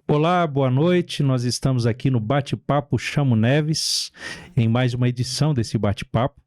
Olá, boa noite. Nós estamos aqui no Bate-Papo Chamo Neves, em mais uma edição desse bate-papo.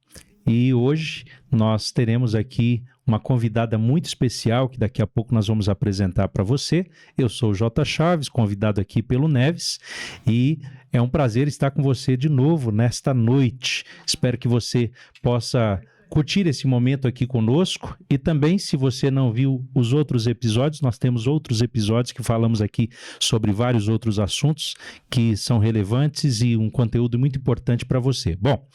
E hoje nós teremos aqui uma convidada muito especial que daqui a pouco nós vamos apresentar para você. Eu sou o J. Chaves, convidado aqui pelo Neves, e é um prazer estar com você de novo nesta noite. Espero que você possa curtir esse momento aqui conosco, e também, se você não viu os outros episódios, nós temos outros episódios que falamos aqui sobre vários outros assuntos que são relevantes e um conteúdo muito importante para você. Bom,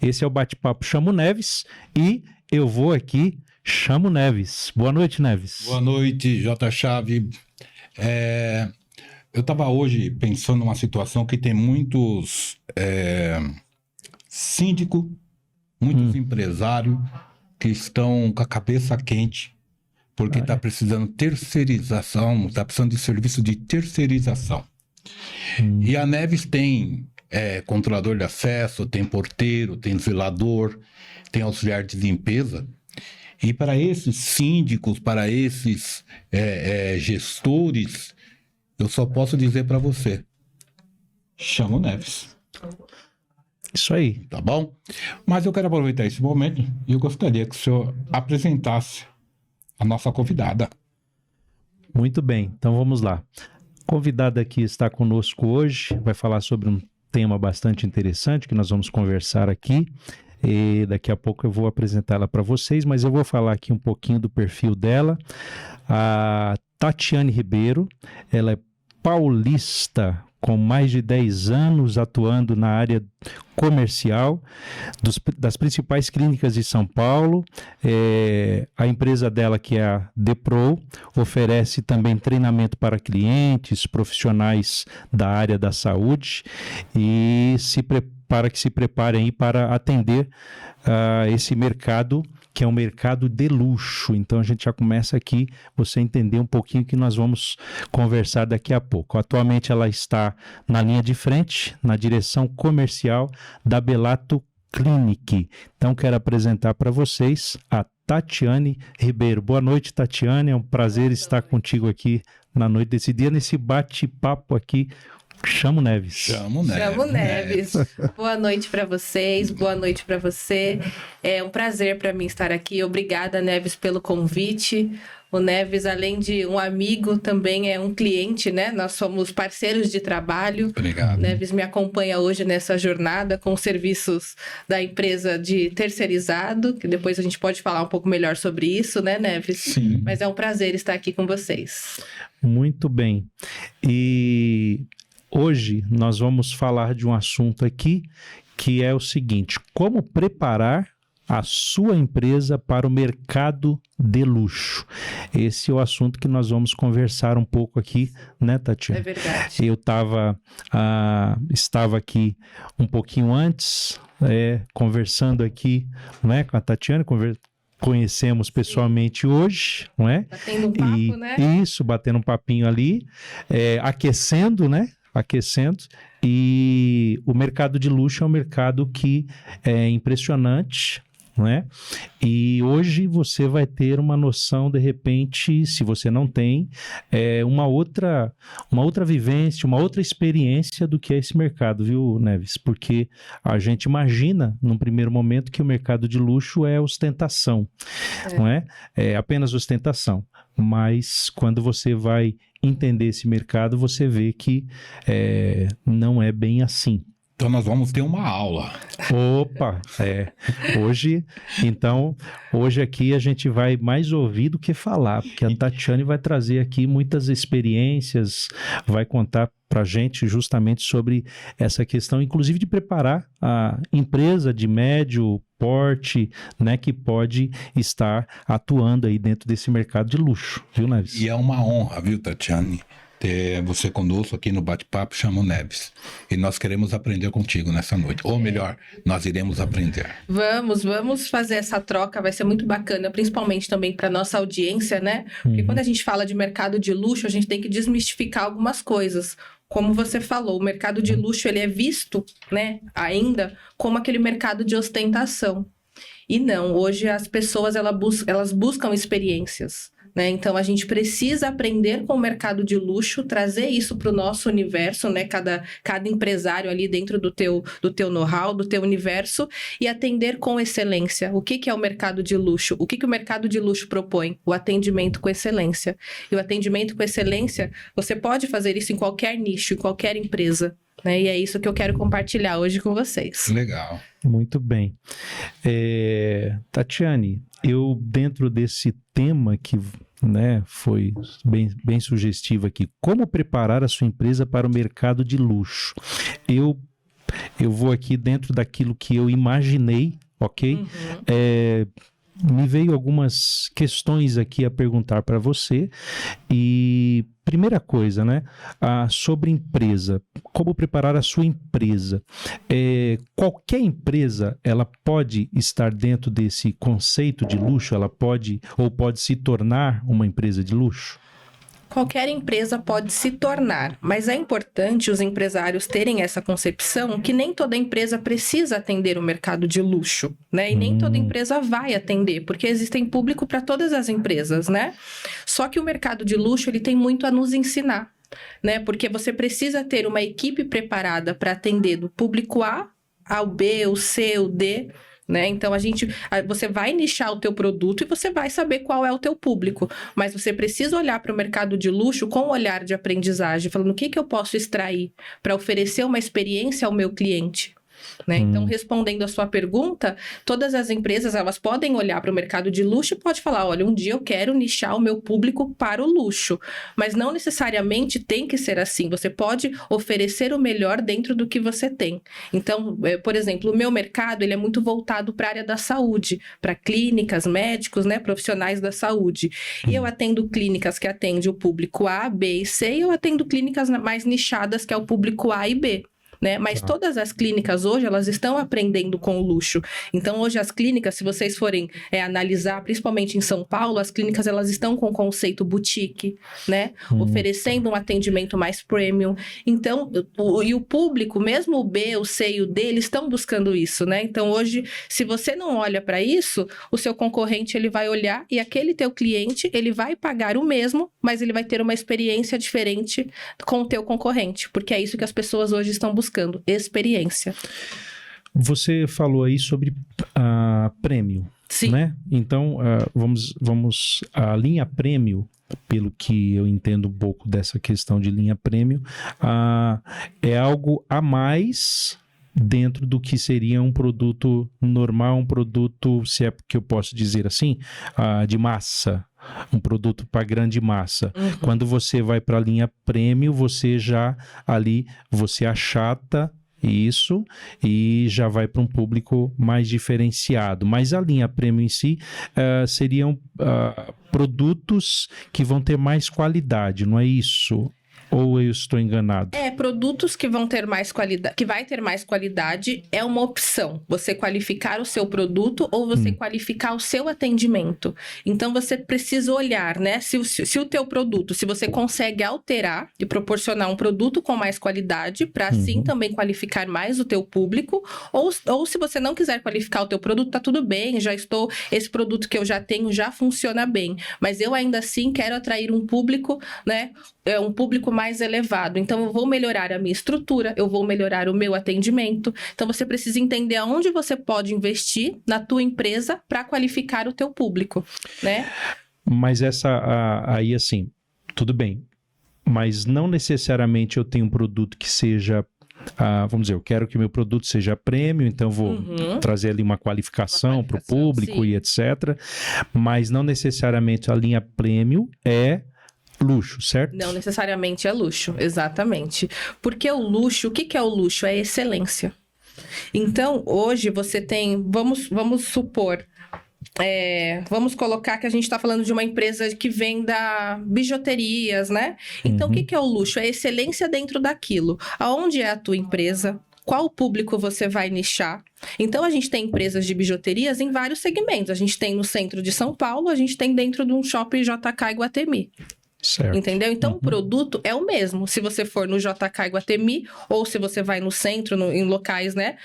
esse é o Bate-Papo Chamo Neves e eu vou aqui, Chamo Neves. Boa noite, Neves. Boa noite, J. Chave. Eu estava hoje pensando numa situação que tem muitos síndicos, muitos empresários que estão com a cabeça quente porque está precisando terceirização, está precisando de serviço de terceirização. E a Neves tem controlador de acesso, tem porteiro, tem zelador, tem auxiliar de limpeza. E para esses síndicos, para esses gestores, eu só posso dizer para você, chama o Neves. Isso aí. Tá bom? Mas eu quero aproveitar esse momento e eu gostaria que o senhor apresentasse a nossa convidada. Muito bem, então vamos lá. A convidada que está conosco hoje vai falar sobre um tema bastante interessante que nós vamos conversar aqui. E daqui a pouco eu vou apresentá-la para vocês, mas eu vou falar aqui um pouquinho do perfil dela. A Tatiane Ribeiro, ela é paulista, com mais de 10 anos atuando na área comercial das principais clínicas de São Paulo. A empresa dela, que é a DePro, oferece também treinamento para clientes, profissionais da área da saúde, e para que se preparem aí para atender esse mercado, que é um mercado de luxo. Então a gente já começa aqui, você entender um pouquinho que nós vamos conversar daqui a pouco. Atualmente ela está na linha de frente, na direção comercial da Belato Clinic. Então quero apresentar para vocês a Tatiane Ribeiro. Boa noite, Tatiane, é um prazer estar contigo aqui na noite desse dia, nesse bate-papo aqui. Chamo Neves. Chamo Neves. Boa noite para vocês, boa noite para você. É um prazer para mim estar aqui. Obrigada, Neves, pelo convite. O Neves, além de um amigo, também é um cliente, né? Nós somos parceiros de trabalho. Obrigado. O Neves me acompanha hoje nessa jornada com os serviços da empresa de terceirizado, que depois a gente pode falar um pouco melhor sobre isso, né, Neves? Sim. Mas é um prazer estar aqui com vocês. Muito bem. E hoje nós vamos falar de um assunto aqui que é o seguinte: como preparar a sua empresa para o mercado de luxo. Esse é o assunto que nós vamos conversar um pouco aqui, né, Tatiana? É verdade. Eu estava aqui um pouquinho antes, conversando aqui, né, com a Tatiana, conhecemos pessoalmente hoje, não é? Batendo um papo, né? Isso, batendo um papinho ali, aquecendo, né? Aquecendo, e o mercado de luxo é um mercado que é impressionante, não é? E hoje você vai ter uma noção, de repente, se você não tem, uma outra vivência, uma outra experiência do que é esse mercado, viu, Neves? Porque a gente imagina, num primeiro momento, que o mercado de luxo é ostentação, não é? É apenas ostentação. Mas quando você vai entender esse mercado, você vê que não é bem assim. Então nós vamos ter uma aula. Opa, hoje aqui a gente vai mais ouvir do que falar, porque a Tatiane vai trazer aqui muitas experiências, vai contar para a gente justamente sobre essa questão, inclusive de preparar a empresa de médio porte, né, que pode estar atuando aí dentro desse mercado de luxo, viu, Neves? E é uma honra, viu, Tatiane, ter você conosco aqui no Bate-Papo Chamo Neves. E nós queremos aprender contigo nessa noite. Ou melhor, nós iremos aprender. Vamos fazer essa troca, vai ser muito bacana, principalmente também para nossa audiência, né? Porque quando a gente fala de mercado de luxo, a gente tem que desmistificar algumas coisas. Como você falou, o mercado de luxo, ele é visto, né, ainda como aquele mercado de ostentação. E não, hoje as pessoas elas buscam experiências, né? Então, a gente precisa aprender com o mercado de luxo, trazer isso para o nosso universo, né? Cada empresário ali dentro do teu know-how, do teu universo, e atender com excelência. O que é o mercado de luxo? O que o mercado de luxo propõe? O atendimento com excelência. E o atendimento com excelência, você pode fazer isso em qualquer nicho, em qualquer empresa, né? E é isso que eu quero compartilhar hoje com vocês. Legal. Muito bem. Tatiane, eu dentro desse tema que, né, foi bem sugestivo aqui, como preparar a sua empresa para o mercado de luxo? Eu vou aqui dentro daquilo que eu imaginei, ok? Uhum. Me veio algumas questões aqui a perguntar para você. E primeira coisa, né? Sobre empresa. Como preparar a sua empresa? Qualquer empresa, ela pode estar dentro desse conceito de luxo? Ela pode se tornar uma empresa de luxo? Qualquer empresa pode se tornar, mas é importante os empresários terem essa concepção que nem toda empresa precisa atender o mercado de luxo, né? E nem toda empresa vai atender, porque existem público para todas as empresas, né? Só que o mercado de luxo, ele tem muito a nos ensinar, né? Porque você precisa ter uma equipe preparada para atender do público A ao B, o C, o D, né? Então, você vai nichar o teu produto e você vai saber qual é o teu público, mas você precisa olhar para o mercado de luxo com um olhar de aprendizagem, falando o que eu posso extrair para oferecer uma experiência ao meu cliente. Né? Então, respondendo a sua pergunta, todas as empresas, elas podem olhar para o mercado de luxo e pode falar, olha, um dia eu quero nichar o meu público para o luxo, mas não necessariamente tem que ser assim, você pode oferecer o melhor dentro do que você tem. Então, por exemplo, o meu mercado, ele é muito voltado para a área da saúde, para clínicas, médicos, né, profissionais da saúde. E eu atendo clínicas que atendem o público A, B e C, e eu atendo clínicas mais nichadas, que é o público A e B. Né? Mas todas as clínicas hoje, elas estão aprendendo com o luxo. Então, hoje as clínicas, se vocês forem analisar, principalmente em São Paulo, as clínicas, elas estão com o conceito boutique, né? Oferecendo um atendimento mais premium. Então, e o público, mesmo o B, o C e o D, eles estão buscando isso, né? Então, hoje, se você não olha para isso, o seu concorrente, ele vai olhar e aquele teu cliente, ele vai pagar o mesmo, mas ele vai ter uma experiência diferente com o teu concorrente, porque é isso que as pessoas hoje estão buscando. Experiência. Você falou aí sobre prêmio, sim, né? Então, vamos a linha prêmio, pelo que eu entendo um pouco dessa questão de linha prêmio, é algo a mais dentro do que seria um produto normal, um produto, se é que eu posso dizer assim, de massa. Um produto para grande massa. Quando você vai para a linha prêmio, você achata isso e já vai para um público mais diferenciado. Mas a linha prêmio em si seriam produtos que vão ter mais qualidade, não é isso? Ou eu estou enganado? Produtos que vão ter mais qualidade, que vai ter mais qualidade é uma opção. Você qualificar o seu produto ou você qualificar o seu atendimento. Então, você precisa olhar, né? Se o teu produto, se você consegue alterar e proporcionar um produto com mais qualidade, para assim também qualificar mais o teu público, ou se você não quiser qualificar o teu produto, tá tudo bem, esse produto que eu já tenho já funciona bem, mas eu ainda assim quero atrair um público, né? Um público mais elevado. Então, eu vou melhorar a minha estrutura, eu vou melhorar o meu atendimento. Então, você precisa entender aonde você pode investir na tua empresa para qualificar o teu público, né? Mas aí assim, tudo bem. Mas não necessariamente eu tenho um produto que seja... vamos dizer, eu quero que meu produto seja premium, então vou trazer ali uma qualificação para o público, sim, e etc. Mas não necessariamente a linha premium é luxo, certo? Não necessariamente é luxo, exatamente. Porque o luxo, o que é o luxo? É excelência. Então, hoje você tem, vamos supor, vamos colocar que a gente está falando de uma empresa que venda bijuterias, né? Então, o que é o luxo? É excelência dentro daquilo. Aonde é a tua empresa? Qual público você vai nichar? Então, a gente tem empresas de bijuterias em vários segmentos. A gente tem no centro de São Paulo, a gente tem dentro de um shopping JK Iguatemi. Certo. Entendeu? Então, o produto é o mesmo. Se você for no JK Iguatemi, ou se você vai no centro, em locais, né,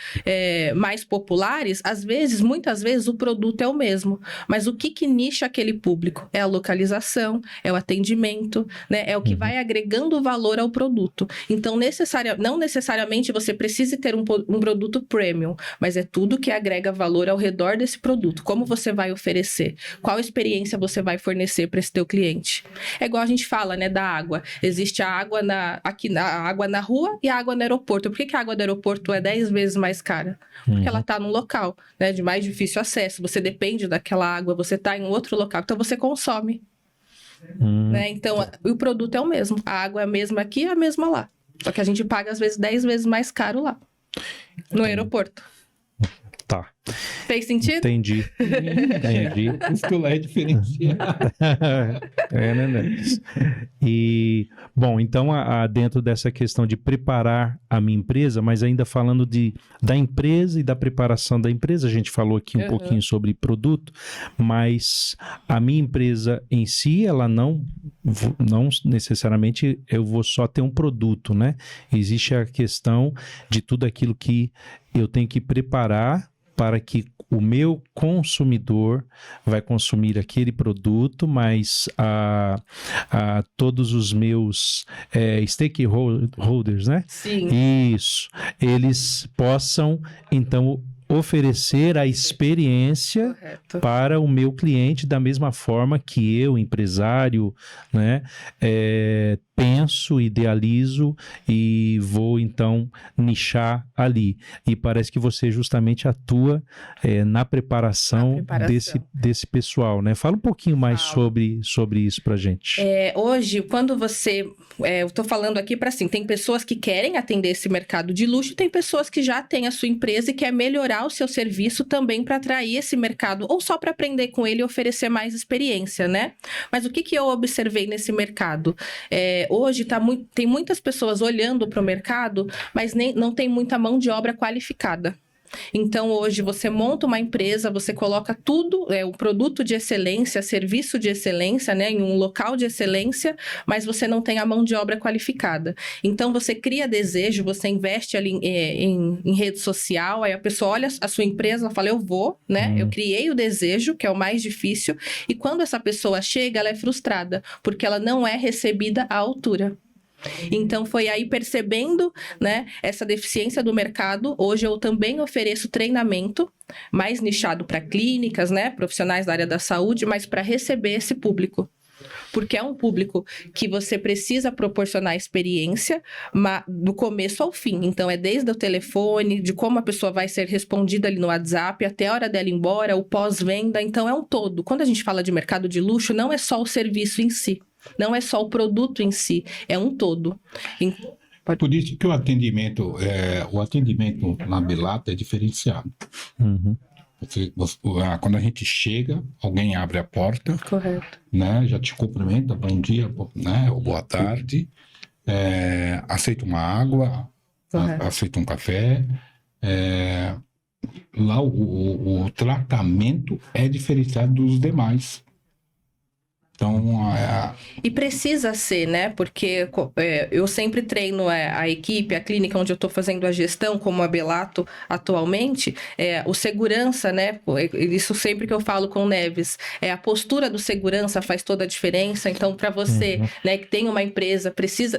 mais populares, muitas vezes, o produto é o mesmo. Mas o que nicha aquele público? É a localização, é o atendimento, né? É o que vai agregando valor ao produto. Então, não necessariamente você precisa ter um produto premium, mas é tudo que agrega valor ao redor desse produto. Como você vai oferecer? Qual experiência você vai fornecer para esse teu cliente? É igual a gente fala, né, da água. Existe a água a água na rua e a água no aeroporto. Por que a água do aeroporto é 10 vezes mais cara? Porque ela está num local, né, de mais difícil acesso. Você depende daquela água, você está em outro local, então você consome. Né? Então, o produto é o mesmo. A água é a mesma aqui e a mesma lá. Só que a gente paga, às vezes, 10 vezes mais caro lá, no aeroporto. Tá. Fez sentido? Entendi. Isso lá é diferenciado. Né? E, bom, então, dentro dessa questão de preparar a minha empresa, mas ainda falando da empresa e da preparação da empresa, a gente falou aqui um pouquinho sobre produto, mas a minha empresa em si, ela não necessariamente eu vou só ter um produto, né? Existe a questão de tudo aquilo que eu tenho que preparar para que o meu consumidor vai consumir aquele produto, mas todos os meus stakeholders, né? Sim. Isso. Eles possam, então, oferecer a experiência Correto. para o meu cliente da mesma forma que eu, empresário, né, penso, idealizo e vou então nichar ali. E parece que você justamente atua na preparação. Desse pessoal, né? Fala um pouquinho mais sobre isso pra gente. Hoje, quando você... eu tô falando aqui para assim, tem pessoas que querem atender esse mercado de luxo e tem pessoas que já têm a sua empresa e quer melhorar o seu serviço também para atrair esse mercado, ou só para aprender com ele e oferecer mais experiência, né? Mas o que eu observei nesse mercado? Hoje tem muitas pessoas olhando para o mercado, mas não tem muita mão de obra qualificada. Então, hoje, você monta uma empresa, você coloca tudo, um produto de excelência, serviço de excelência, né, em um local de excelência, mas você não tem a mão de obra qualificada. Então, você cria desejo, você investe ali em rede social, aí a pessoa olha a sua empresa, ela fala, eu vou, né, eu criei o desejo, que é o mais difícil, e quando essa pessoa chega, ela é frustrada, porque ela não é recebida à altura. Então, foi aí percebendo, né, essa deficiência do mercado. Hoje eu também ofereço treinamento mais nichado para clínicas, né, profissionais da área da saúde, mas para receber esse público. Porque é um público que você precisa proporcionar experiência do começo ao fim. Então, é desde o telefone, de como a pessoa vai ser respondida ali no WhatsApp, até a hora dela ir embora, o pós-venda. Então, é um todo. Quando a gente fala de mercado de luxo, não é só o serviço em si. Não é só o produto em si, é um todo. Por isso que o atendimento na Bellato é diferenciado. Quando a gente chega, alguém abre a porta, correto, né, já te cumprimenta, bom dia, né, ou boa tarde, aceita uma água, aceita um café. Lá o tratamento é diferenciado dos demais. Então, E precisa ser, né? Porque eu sempre treino a equipe, a clínica onde eu estou fazendo a gestão, como a Bellato atualmente, o segurança, né? Isso sempre que eu falo com o Neves, a postura do segurança faz toda a diferença. Então, para você, né, que tem uma empresa,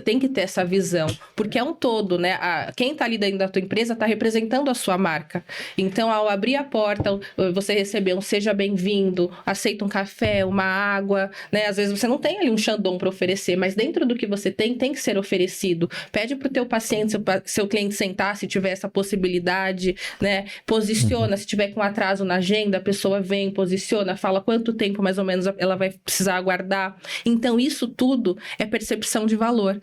tem que ter essa visão, porque é um todo, né? Quem está ali dentro da tua empresa está representando a sua marca. Então, ao abrir a porta, você receber um seja bem-vindo, aceita um café, uma água, né? Às vezes você não tem ali um Shandong para oferecer, mas dentro do que você tem que ser oferecido. Pede para o teu paciente, seu cliente sentar, se tiver essa possibilidade, né? Posiciona, se tiver com atraso na agenda, a pessoa vem, posiciona, fala quanto tempo mais ou menos ela vai precisar aguardar. Então, isso tudo é percepção de valor.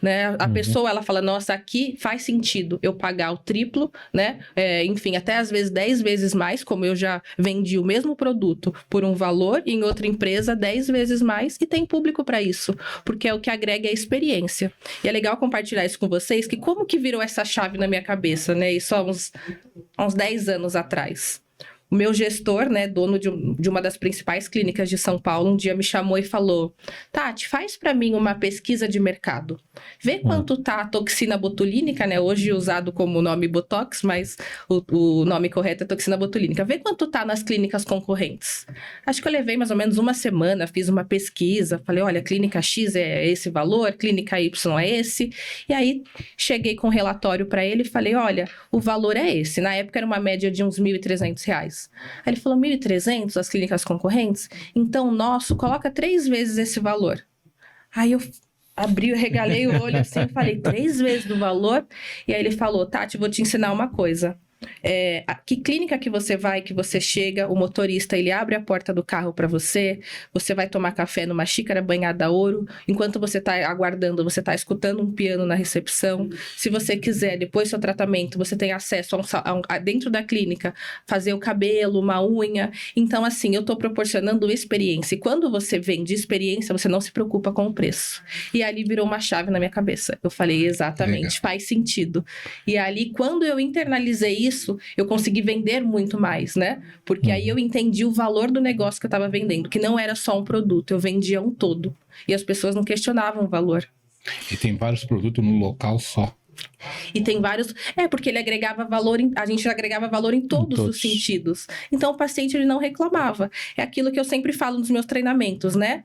Né? A pessoa, ela fala, nossa, aqui faz sentido eu pagar o triplo, né? Enfim, até às vezes 10 vezes mais, como eu já vendi o mesmo produto por um valor, e em outra empresa 10 vezes mais, e tem público para isso, porque é o que agrega a experiência. E é legal compartilhar isso com vocês, que como que virou essa chave na minha cabeça, né? Isso há uns 10 anos atrás. O meu gestor, né, dono de uma das principais clínicas de São Paulo, um dia me chamou e falou: Tati, faz para mim uma pesquisa de mercado. Vê quanto tá a toxina botulínica, né, hoje usado como nome Botox, mas o nome correto é toxina botulínica. Vê quanto tá nas clínicas concorrentes. Acho que eu levei mais ou menos uma semana, fiz uma pesquisa, falei, olha, clínica X é esse valor, clínica Y é esse. E aí, cheguei com um relatório para ele e falei, olha, o valor é esse. Na época era uma média de uns R$1.300. Aí ele falou, 1.300 as clínicas concorrentes? Então, o nosso, coloca 3 vezes esse valor. Aí eu regalei o olho assim, falei, 3 vezes do valor? E aí ele falou, Tati, vou te ensinar uma coisa. Que clínica que você vai, que você chega, o motorista, ele abre a porta do carro para você, você vai tomar café numa xícara banhada a ouro, enquanto você tá aguardando, você tá escutando um piano na recepção. Se você quiser, depois do seu tratamento, você tem acesso dentro da clínica, fazer o cabelo, uma unha. Então, assim, eu tô proporcionando experiência. E quando você vende experiência, você não se preocupa com o preço. E ali virou uma chave na minha cabeça. Eu falei, exatamente, legal, faz sentido. E ali, quando eu internalizei isso, eu consegui vender muito mais, né? Porque aí eu entendi o valor do negócio que eu estava vendendo, que não era só um produto, eu vendia um todo. E as pessoas não questionavam o valor. E tem vários produtos no local só. E tem vários... porque ele agregava valor... A gente agregava valor em todos os sentidos. Então, o paciente, ele não reclamava. É aquilo que eu sempre falo nos meus treinamentos, né?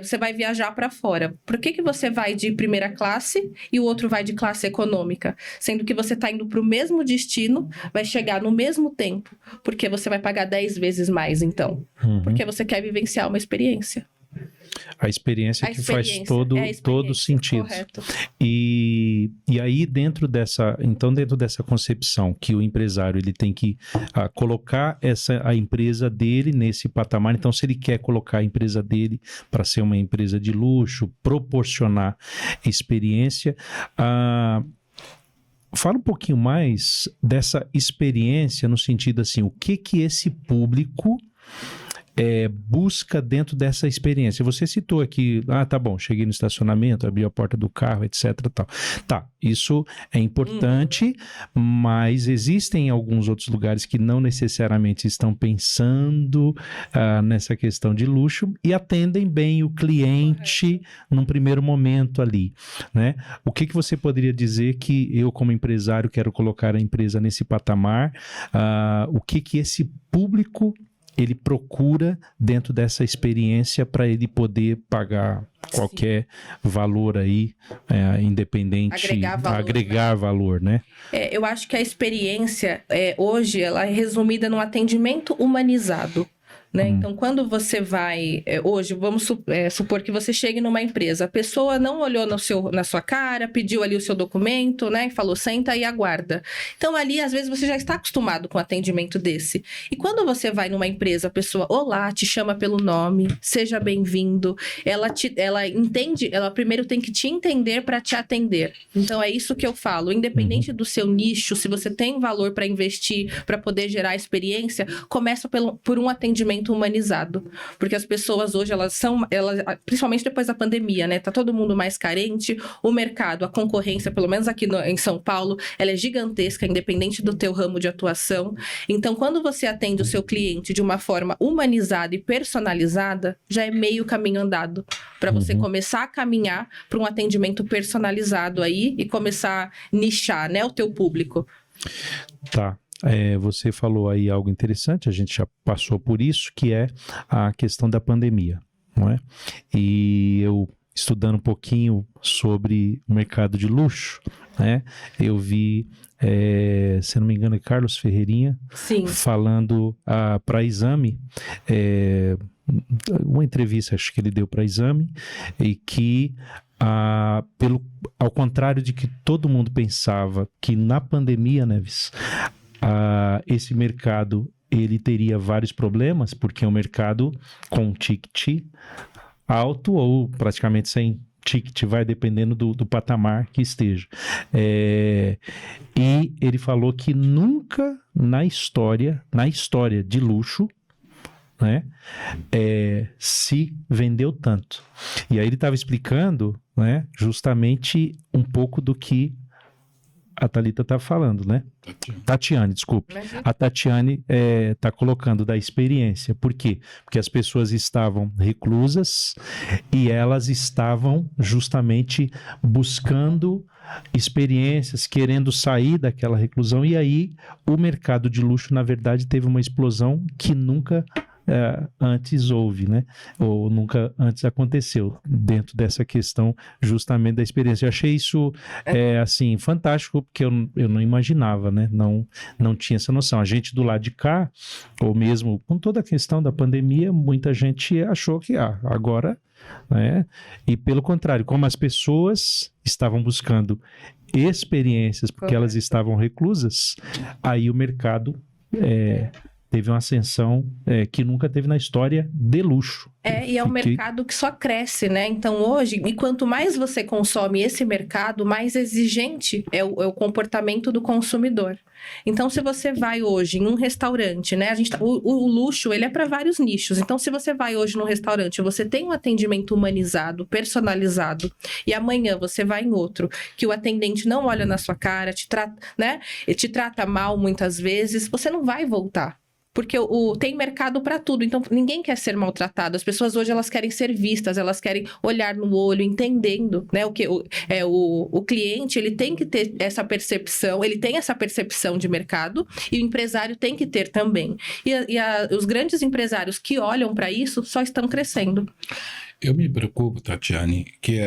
Você vai viajar para fora. Por que você vai de primeira classe e o outro vai de classe econômica? Sendo que você está indo para o mesmo destino, vai chegar no mesmo tempo. Porque você vai pagar 10 vezes mais, então. Porque você quer vivenciar uma experiência. A experiência que faz todo sentido. Correto. E aí, dentro dessa concepção que o empresário ele tem que colocar a empresa dele nesse patamar, então se ele quer colocar a empresa dele para ser uma empresa de luxo, proporcionar experiência, fala um pouquinho mais dessa experiência no sentido assim, o que esse público busca dentro dessa experiência. Você citou aqui, tá bom, cheguei no estacionamento, abri a porta do carro, etc. Tal. Tá, isso é importante, mas existem alguns outros lugares que não necessariamente estão pensando nessa questão de luxo e atendem bem o cliente num primeiro momento ali, né? O que você poderia dizer que eu, como empresário, quero colocar a empresa nesse patamar? O que esse público ele procura dentro dessa experiência para ele poder pagar qualquer valor aí, independente, agregar valor, né? Eu acho que a experiência, hoje, ela é resumida num atendimento humanizado. Né? Então, quando você vai... hoje, vamos supor que você chegue numa empresa, a pessoa não olhou na sua cara, pediu ali o seu documento, né? E falou, senta e aguarda. Então, ali, às vezes, você já está acostumado com um atendimento desse. E quando você vai numa empresa, a pessoa, olá, te chama pelo nome, seja bem-vindo. Ela entende, ela primeiro tem que te entender para te atender. Então, é isso que eu falo. Independente do seu nicho, se você tem valor para investir, para poder gerar experiência, começa por um atendimento humanizado, porque as pessoas hoje, elas principalmente depois da pandemia, né, tá todo mundo mais carente, o mercado, a concorrência, pelo menos aqui em São Paulo, ela é gigantesca, independente do teu ramo de atuação. Então, quando você atende o seu cliente de uma forma humanizada e personalizada, já é meio caminho andado, para você começar a caminhar para um atendimento personalizado aí e começar a nichar, né, o teu público. Tá. Você falou aí algo interessante, a gente já passou por isso, que é a questão da pandemia, não é? E eu, estudando um pouquinho sobre o mercado de luxo, né? Eu vi, se não me engano, Carlos Ferreirinha, sim, falando para Exame, uma entrevista, acho que ele deu para Exame, e que ao contrário de que todo mundo pensava que na pandemia, Neves, esse mercado ele teria vários problemas, porque é um mercado com ticket alto ou praticamente sem ticket, vai dependendo do patamar que esteja. E ele falou que nunca na história de luxo, né, se vendeu tanto. E aí ele estava explicando, né, justamente um pouco do que a Thalita está falando, né? Tatiane, desculpe. A Tatiane está colocando da experiência. Por quê? Porque as pessoas estavam reclusas e elas estavam justamente buscando experiências, querendo sair daquela reclusão, e aí o mercado de luxo, na verdade, teve uma explosão que nunca antes houve, né? Ou nunca antes aconteceu, dentro dessa questão justamente da experiência. Eu achei isso, assim, fantástico, porque eu não imaginava, né? Não tinha essa noção. A gente do lado de cá, ou mesmo com toda a questão da pandemia, muita gente achou que, agora, né? E pelo contrário, como as pessoas estavam buscando experiências, porque elas estavam reclusas, aí o mercado teve uma ascensão que nunca teve na história de luxo. E é um mercado que só cresce, né? Então hoje, e quanto mais você consome esse mercado, mais exigente é o comportamento do consumidor. Então, se você vai hoje em um restaurante, né? O luxo, ele é para vários nichos. Então, se você vai hoje num restaurante, você tem um atendimento humanizado, personalizado, e amanhã você vai em outro, que o atendente não olha na sua cara, te trata mal muitas vezes, você não vai voltar. Porque tem mercado para tudo, então ninguém quer ser maltratado. As pessoas hoje, elas querem ser vistas, elas querem olhar no olho, entendendo, né? O cliente, ele tem que ter essa percepção, ele tem essa percepção de mercado, e o empresário tem que ter também. Os grandes empresários que olham para isso só estão crescendo. Eu me preocupo, Tatiane, que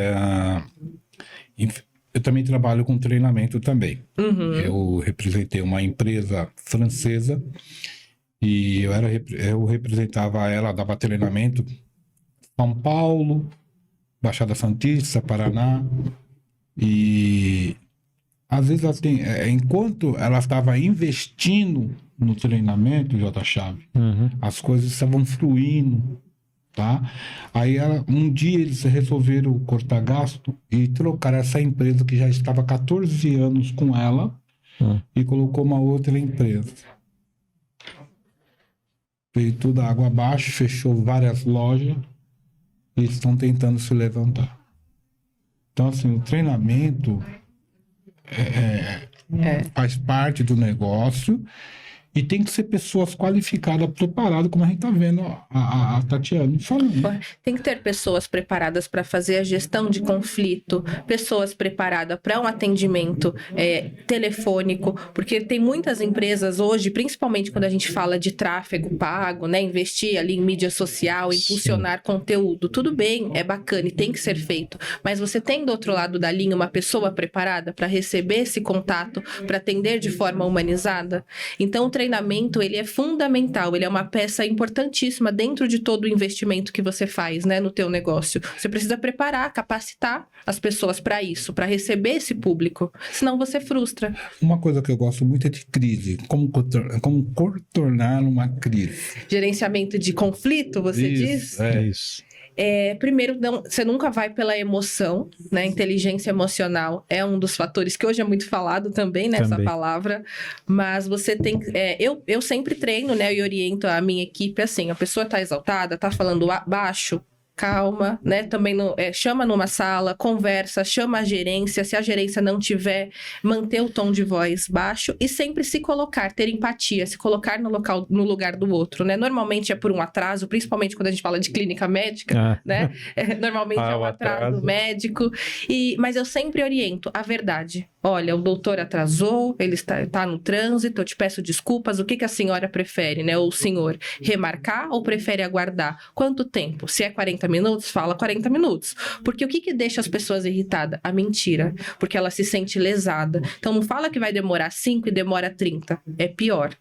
eu também trabalho com treinamento também. Uhum. Eu representei uma empresa francesa, e eu representava ela, dava treinamento São Paulo, Baixada Santista, Paraná. E às vezes enquanto ela estava investindo no treinamento, J-Chave, as coisas estavam fluindo, tá? Aí um dia eles resolveram cortar gasto e trocar essa empresa que já estava 14 anos com ela e colocou uma outra empresa. Veio tudo água abaixo, fechou várias lojas e estão tentando se levantar. Então, assim, o treinamento faz parte do negócio e tem que ser pessoas qualificadas, preparadas, como a gente está vendo a Tatiane falando. Tem que ter pessoas preparadas para fazer a gestão de conflito, pessoas preparadas para um atendimento telefônico, porque tem muitas empresas hoje, principalmente quando a gente fala de tráfego pago, né, investir ali em mídia social, impulsionar conteúdo, tudo bem, é bacana e tem que ser feito, mas você tem do outro lado da linha uma pessoa preparada para receber esse contato, para atender de forma humanizada? Então, o treinamento, ele é fundamental, ele é uma peça importantíssima dentro de todo o investimento que você faz, né, no teu negócio. Você precisa preparar, capacitar as pessoas para isso, para receber esse público, senão você frustra. Uma coisa que eu gosto muito é de crise, como contornar uma crise. Gerenciamento de conflito, você diz? É isso. Primeiro, você nunca vai pela emoção, né? Inteligência emocional é um dos fatores que hoje é muito falado também, nessa palavra, mas você tem... eu sempre treino, né? E oriento a minha equipe assim, a pessoa tá exaltada, tá falando baixo, calma, né? Também chama numa sala, conversa, chama a gerência. Se a gerência não tiver, manter o tom de voz baixo e sempre se colocar, ter empatia, se colocar no lugar do outro, né? Normalmente é por um atraso, principalmente quando a gente fala de clínica médica, né? Normalmente é um atraso médico. Mas eu sempre oriento a verdade. Olha, o doutor atrasou, ele está no trânsito, eu te peço desculpas, o que a senhora prefere, né? Ou o senhor, remarcar ou prefere aguardar? Quanto tempo? Se é 40 minutos, fala 40 minutos. Porque o que deixa as pessoas irritadas? A mentira. Porque ela se sente lesada. Então não fala que vai demorar 5 e demora 30. É pior.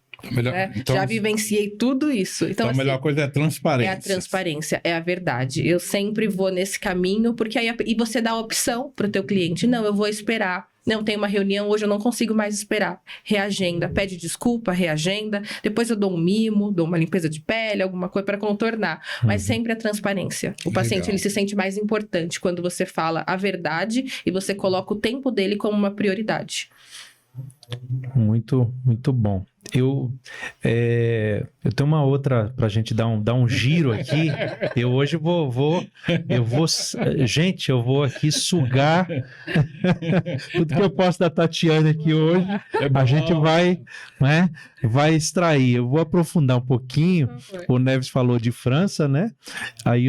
Então, já vivenciei tudo isso. Então a melhor coisa é a transparência. É a transparência, é a verdade. Eu sempre vou nesse caminho, porque aí e você dá a opção para o teu cliente. Não, eu vou esperar. Não, tem uma reunião, hoje eu não consigo mais esperar. Reagenda, pede desculpa, reagenda. Depois eu dou um mimo, dou uma limpeza de pele, alguma coisa para contornar. Mas sempre a transparência. O paciente, ele se sente mais importante quando você fala a verdade e você coloca o tempo dele como uma prioridade. Muito, muito bom. Eu tenho uma outra para a gente dar um giro aqui. Eu hoje gente, eu vou aqui sugar tudo que eu posso da Tatiana aqui hoje. A gente vai extrair. Eu vou aprofundar um pouquinho. O Neves falou de França, né? Aí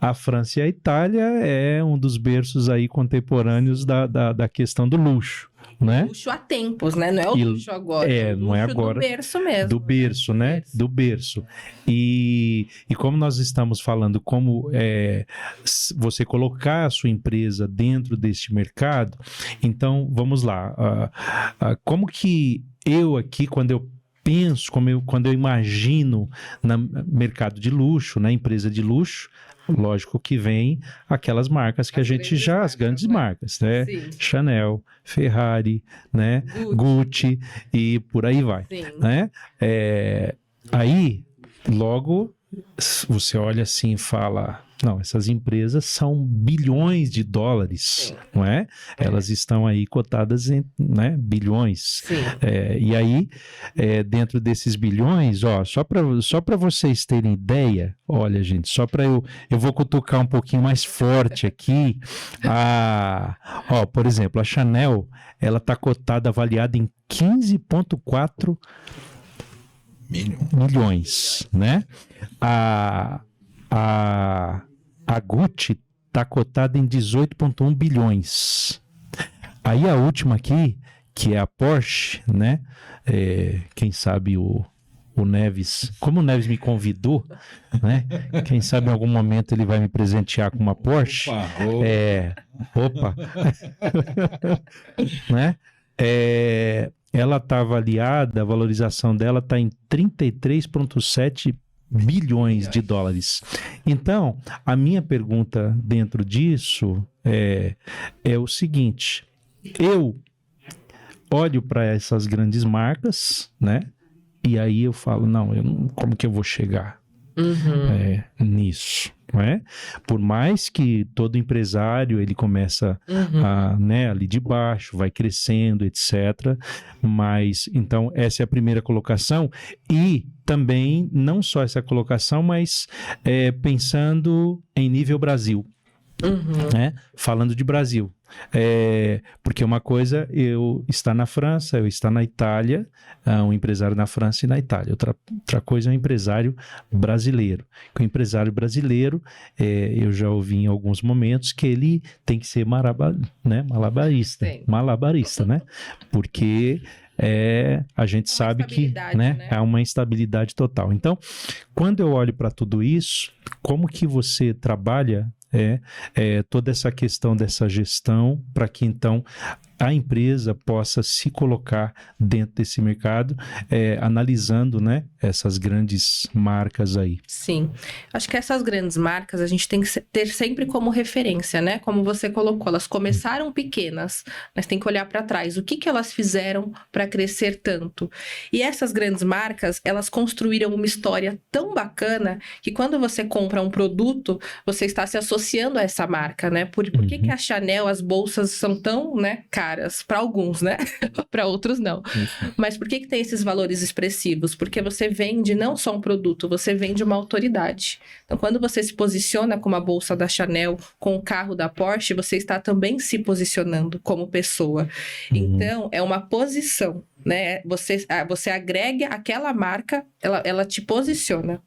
a França e a Itália é um dos berços aí contemporâneos da questão do luxo. Né? Luxo há tempos, né? Não é o luxo agora. É o luxo não é agora. Do berço mesmo. Do berço, né? Do berço. E como nós estamos falando, como você colocar a sua empresa dentro deste mercado, então vamos lá. Como que eu aqui, quando eu penso, quando eu imagino no mercado de luxo, na empresa de luxo, lógico que vem aquelas marcas que as grandes marcas, né? Sim. Chanel, Ferrari, né? Gucci e por aí vai, né? Aí, logo, você olha assim e fala, não, essas empresas são bilhões de dólares, não é? Elas estão aí cotadas em, né, bilhões. E aí, dentro desses bilhões, ó, só para vocês terem ideia, olha, gente, só para eu vou cutucar um pouquinho mais forte aqui. Por exemplo, a Chanel, ela está cotada, avaliada em 15,4 milhões, né? A Gucci está cotada em 18,1 bilhões. Aí a última aqui, que é a Porsche, né? Quem sabe o Neves, como o Neves me convidou, né? Quem sabe em algum momento ele vai me presentear com uma Porsche. Opa. Né? Ela está avaliada, a valorização dela está em 33,7 bilhões de dólares. Então, a minha pergunta dentro disso é o seguinte: eu olho para essas grandes marcas, né? E aí eu falo, como que eu vou chegar nisso? Não é? Por mais que todo empresário ele começa ali de baixo, vai crescendo, etc. Mas então essa é a primeira colocação, e também não só essa colocação, mas pensando em nível Brasil. Né? Falando de Brasil, porque uma coisa eu estar na França, eu estar na Itália, um empresário na França e na Itália, outra coisa é um empresário brasileiro. O empresário brasileiro, eu já ouvi em alguns momentos que ele tem que ser malabarista, né? Porque a gente sabe que, né, há uma instabilidade total. Então, quando eu olho para tudo isso, como que você trabalha toda essa questão dessa gestão para que então a empresa possa se colocar dentro desse mercado, analisando, né, essas grandes marcas aí? Sim, acho que essas grandes marcas a gente tem que ter sempre como referência, né? Como você colocou, elas começaram pequenas, mas tem que olhar para trás. O que elas fizeram para crescer tanto? E essas grandes marcas, elas construíram uma história tão bacana que quando você compra um produto, você está se associando a essa marca, né? Por que a Chanel, as bolsas são tão, né, caras? Para alguns, né? Para outros não. Mas por que tem esses valores expressivos? Porque você vende não só um produto, você vende uma autoridade. Então, quando você se posiciona com uma bolsa da Chanel, com o carro da Porsche, você está também se posicionando como pessoa. Então, é uma posição, né? Você agrega aquela marca, ela te posiciona.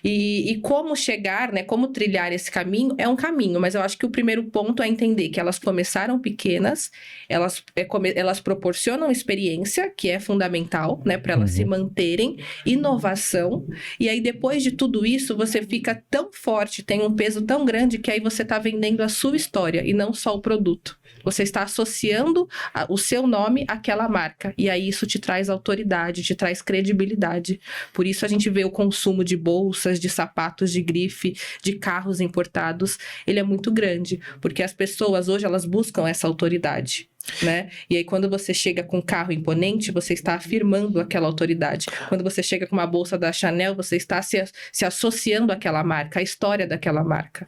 E como chegar, né? Como trilhar esse caminho, é um caminho, mas eu acho que o primeiro ponto é entender que elas começaram pequenas, elas proporcionam experiência, que é fundamental, né? Para elas se manterem, inovação, e aí depois de tudo isso, você fica tão forte, tem um peso tão grande, que aí você está vendendo a sua história e não só o produto. Você está associando o seu nome àquela marca. E aí isso te traz autoridade, te traz credibilidade. Por isso a gente vê o consumo de bolsas, de sapatos de grife, de carros importados. Ele é muito grande. Porque as pessoas hoje, elas buscam essa autoridade. né? E aí, quando você chega com um carro imponente, você está afirmando aquela autoridade. Quando você chega com uma bolsa da Chanel, você está se associando àquela marca, à história daquela marca.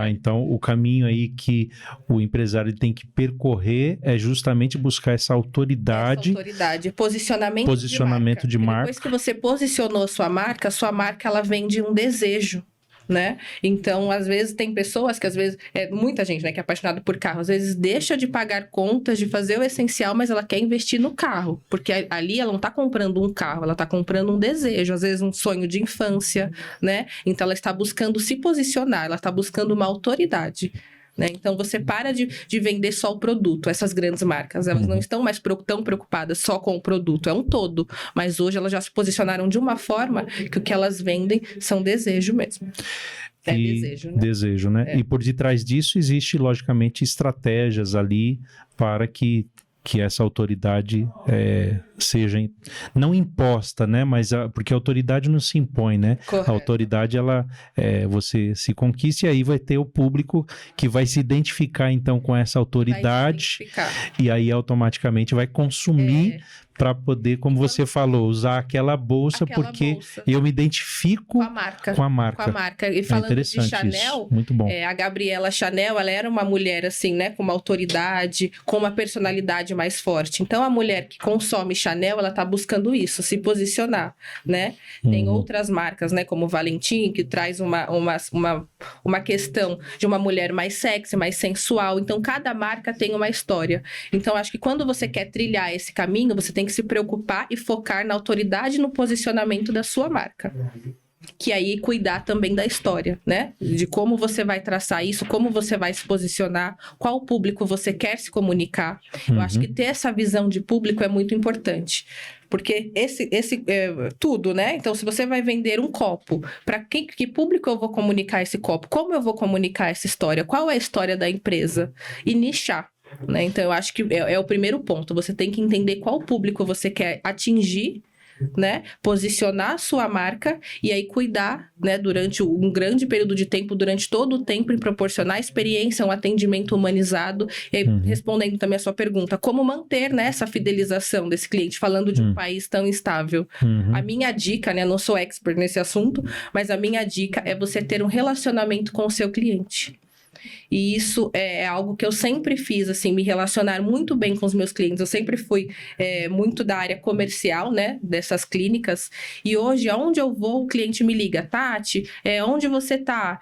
Então o caminho aí que o empresário tem que percorrer é justamente buscar essa autoridade. Posicionamento de marca. marca. Depois que você posicionou a sua marca ela vende um desejo. Né? Então, às vezes, tem pessoas que, às vezes, muita gente, né, que é apaixonada por carro, às vezes deixa de pagar contas, de fazer o essencial, mas ela quer investir no carro, porque ali ela não está comprando um carro, ela está comprando um desejo, às vezes um sonho de infância, né? Então, ela está buscando se posicionar, ela está buscando uma autoridade. Né? Então, você para de vender só o produto. Essas grandes marcas, elas não estão mais tão preocupadas só com o produto, é um todo. Mas hoje elas já se posicionaram de uma forma que o que elas vendem são desejo mesmo. Desejo, né? Desejo, né? E por detrás disso existe, logicamente, estratégias ali para que essa autoridade seja não imposta, né? Mas porque a autoridade não se impõe, né? Correto. A autoridade, você se conquista e aí vai ter o público que vai se identificar, então, com essa autoridade e aí automaticamente vai consumir para poder, como você falou, usar aquela bolsa porque eu me identifico com a marca. E falando de Chanel, isso. Muito bom. A Gabriela Chanel, ela era uma mulher assim, né, com uma autoridade, com uma personalidade mais forte. Então, a mulher que consome Chanel, ela tá buscando isso, se posicionar, né? Tem outras marcas, né, como Valentim, que traz uma questão de uma mulher mais sexy, mais sensual. Então, cada marca tem uma história. Então, acho que quando você quer trilhar esse caminho, você tem que se preocupar e focar na autoridade e no posicionamento da sua marca. Que aí cuidar também da história, né? De como você vai traçar isso, como você vai se posicionar, qual público você quer se comunicar. Eu acho que ter essa visão de público é muito importante. Porque tudo, né? Então, se você vai vender um copo, para que público eu vou comunicar esse copo? Como eu vou comunicar essa história? Qual é a história da empresa? E nichar. Né? Então, eu acho que é o primeiro ponto. Você tem que entender qual público você quer atingir, né? Posicionar a sua marca e aí cuidar, né? Durante um grande período de tempo, durante todo o tempo, em proporcionar experiência, um atendimento humanizado. E aí, respondendo também a sua pergunta, como manter, né, essa fidelização desse cliente, falando de um país tão instável. A minha dica, né? Não sou expert nesse assunto, mas a minha dica é você ter um relacionamento com o seu cliente. E isso é algo que eu sempre fiz, assim, me relacionar muito bem com os meus clientes. Eu sempre fui muito da área comercial, né, dessas clínicas. E hoje, aonde eu vou, o cliente me liga. Tati, onde você tá?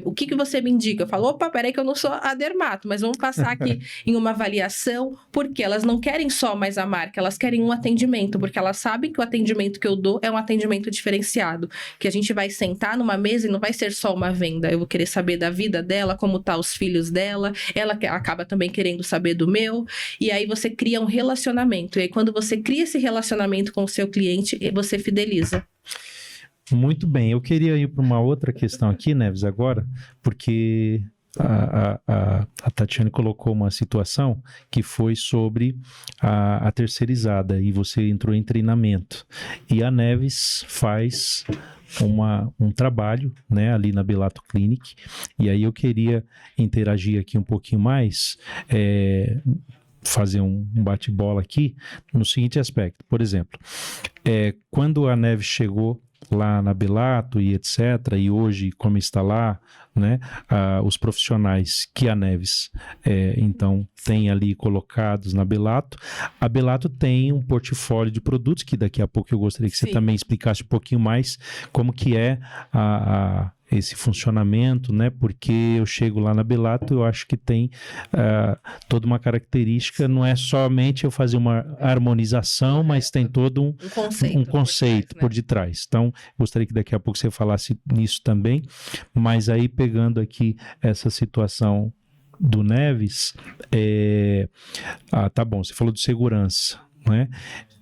O que você me indica? Eu falo, opa, peraí que eu não sou a dermato, mas vamos passar aqui em uma avaliação, porque elas não querem só mais a marca, elas querem um atendimento, porque elas sabem que o atendimento que eu dou é um atendimento diferenciado, que a gente vai sentar numa mesa e não vai ser só uma venda. Eu vou querer saber da vida dela, como tá os filhos dela, ela acaba também querendo saber do meu, e aí você cria um relacionamento, e aí quando você cria esse relacionamento com o seu cliente, você fideliza. Muito bem, eu queria ir para uma outra questão aqui, Neves, agora, porque a Tatiane colocou uma situação que foi sobre a terceirizada, e você entrou em treinamento, e a Neves faz um trabalho, né, ali na Belato Clinic, e aí eu queria interagir aqui um pouquinho mais, fazer um bate-bola aqui, no seguinte aspecto. Por exemplo, quando a Neves chegou lá na Belato e etc, e hoje como está lá, né, os profissionais que a Neves então tem ali colocados na Belato, a Belato tem um portfólio de produtos que daqui a pouco eu gostaria que você também explicasse um pouquinho mais como que é esse funcionamento, né? Porque eu chego lá na Belato, eu acho que tem toda uma característica, não é somente eu fazer uma harmonização, mas tem todo um conceito por detrás. Então, gostaria que daqui a pouco você falasse nisso também, mas aí pegando aqui essa situação do Neves, tá bom, você falou de segurança, né?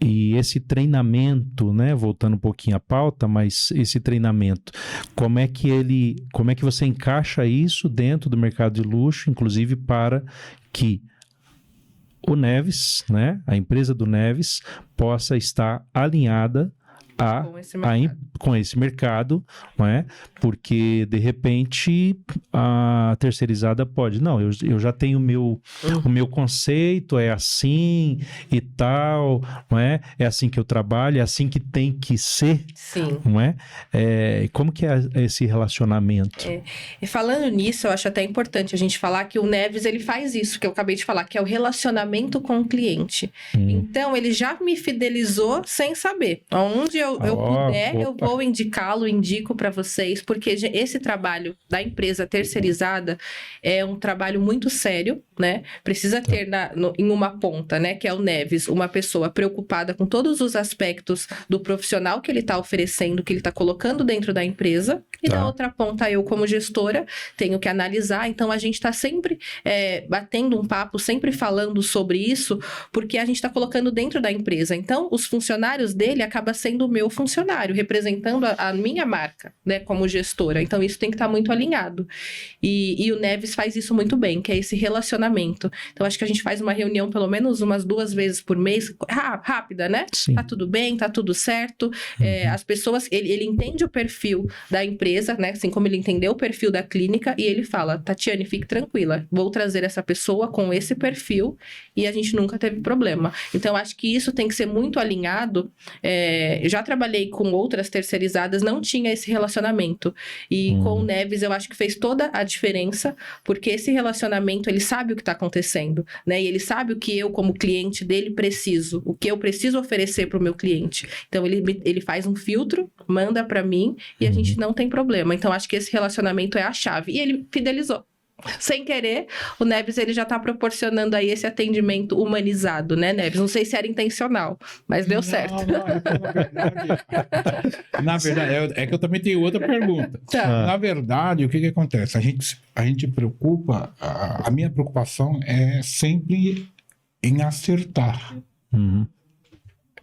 E esse treinamento, né, voltando um pouquinho à pauta, mas esse treinamento, como é que você encaixa isso dentro do mercado de luxo, inclusive para que o Neves, né, a empresa do Neves, possa estar alinhada com esse mercado, não é? Porque, de repente, a terceirizada pode, não, eu já tenho o meu conceito, é assim e tal, não é? É assim que eu trabalho, é assim que tem que ser, Sim. Não é? Como que é esse relacionamento? E falando nisso, eu acho até importante a gente falar que o Neves, ele faz isso, que eu acabei de falar, que é o relacionamento com o cliente. Então, ele já me fidelizou sem saber. Onde eu puder, eu vou indicá-lo, indico para vocês, porque esse trabalho da empresa terceirizada é um trabalho muito sério, né? Precisa ter em uma ponta, né, que é o Neves, uma pessoa preocupada com todos os aspectos do profissional que ele está oferecendo, que ele está colocando dentro da empresa, e da outra ponta, eu como gestora, tenho que analisar. Então, a gente está sempre batendo um papo, sempre falando sobre isso, porque a gente está colocando dentro da empresa. Então, os funcionários dele acabam sendo o meu funcionário, representando a minha marca, né, como gestora. Então, isso tem que estar muito alinhado. E o Neves faz isso muito bem, que é esse relacionamento. Então, acho que a gente faz uma reunião pelo menos umas 2 vezes por mês, rápida, né? Sim. Tá tudo bem, tá tudo certo. As pessoas, ele entende o perfil da empresa, né? Assim como ele entendeu o perfil da clínica, e ele fala, Tatiane, fique tranquila, vou trazer essa pessoa com esse perfil, e a gente nunca teve problema. Então, acho que isso tem que ser muito alinhado. Já trabalhei com outras terceirizadas, não tinha esse relacionamento. E com o Neves, eu acho que fez toda a diferença, porque esse relacionamento, ele sabe o que está acontecendo, né? E ele sabe o que eu, como cliente dele, preciso, o que eu preciso oferecer para o meu cliente. Então, ele faz um filtro, manda para mim, e a gente não tem problema. Então, acho que esse relacionamento é a chave. E ele fidelizou. Sem querer, o Neves, ele já está proporcionando aí esse atendimento humanizado, né, Neves? Não sei se era intencional, mas deu certo. Na verdade, é que eu também tenho outra pergunta. Na verdade, o que acontece? A gente preocupa, a minha preocupação é sempre em acertar.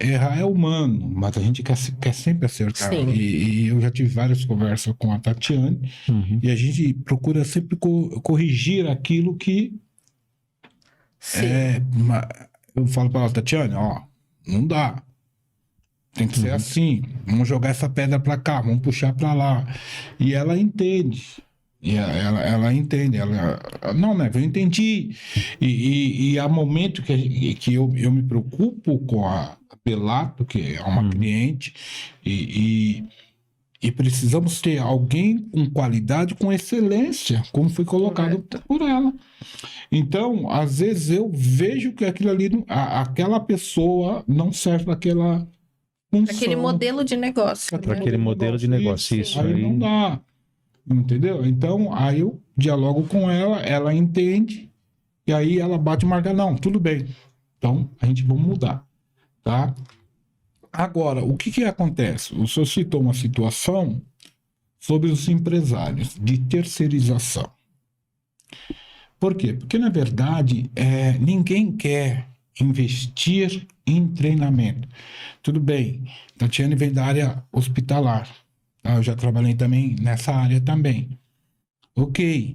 Errar é humano, mas a gente quer sempre acertar. E eu já tive várias conversas com a Tatiane, e a gente procura sempre corrigir aquilo que... eu falo para ela, Tatiane, não dá. Tem que ser assim. Vamos jogar essa pedra para cá, vamos puxar para lá. E ela entende. Ela entende. Não, né? Eu entendi. E há momento que eu me preocupo com a Pelato, que é uma cliente, e precisamos ter alguém com qualidade, com excelência, como foi colocado por ela. Então, às vezes eu vejo que aquilo ali, aquela pessoa não serve para aquela função. Aquele modelo de negócio. Para aquele modelo de negócio, isso aí não dá. Entendeu? Então, aí eu dialogo com ela, ela entende, e aí ela bate e marca, não, tudo bem. Então, a gente vai mudar. Tá? Agora, o que acontece? O senhor citou uma situação sobre os empresários de terceirização. Por quê? Porque, na verdade, ninguém quer investir em treinamento. Tudo bem, Tatiane vem da área hospitalar. Eu já trabalhei também nessa área também. Ok,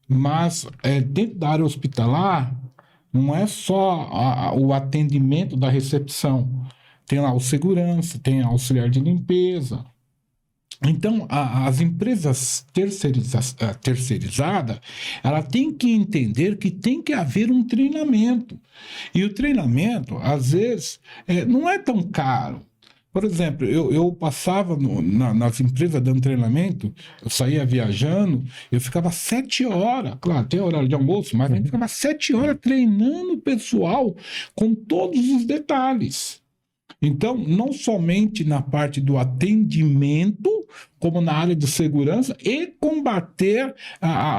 mas dentro da área hospitalar, não é só o atendimento da recepção. Tem lá o segurança, tem auxiliar de limpeza. Então, as empresas terceirizadas, ela tem que entender que tem que haver um treinamento. E o treinamento, às vezes, não é tão caro. Por exemplo, eu passava nas empresas dando treinamento, eu saía viajando, eu ficava 7 horas, claro, tem horário de almoço, mas a gente ficava 7 horas treinando o pessoal com todos os detalhes. Então, não somente na parte do atendimento, como na área de segurança, e combater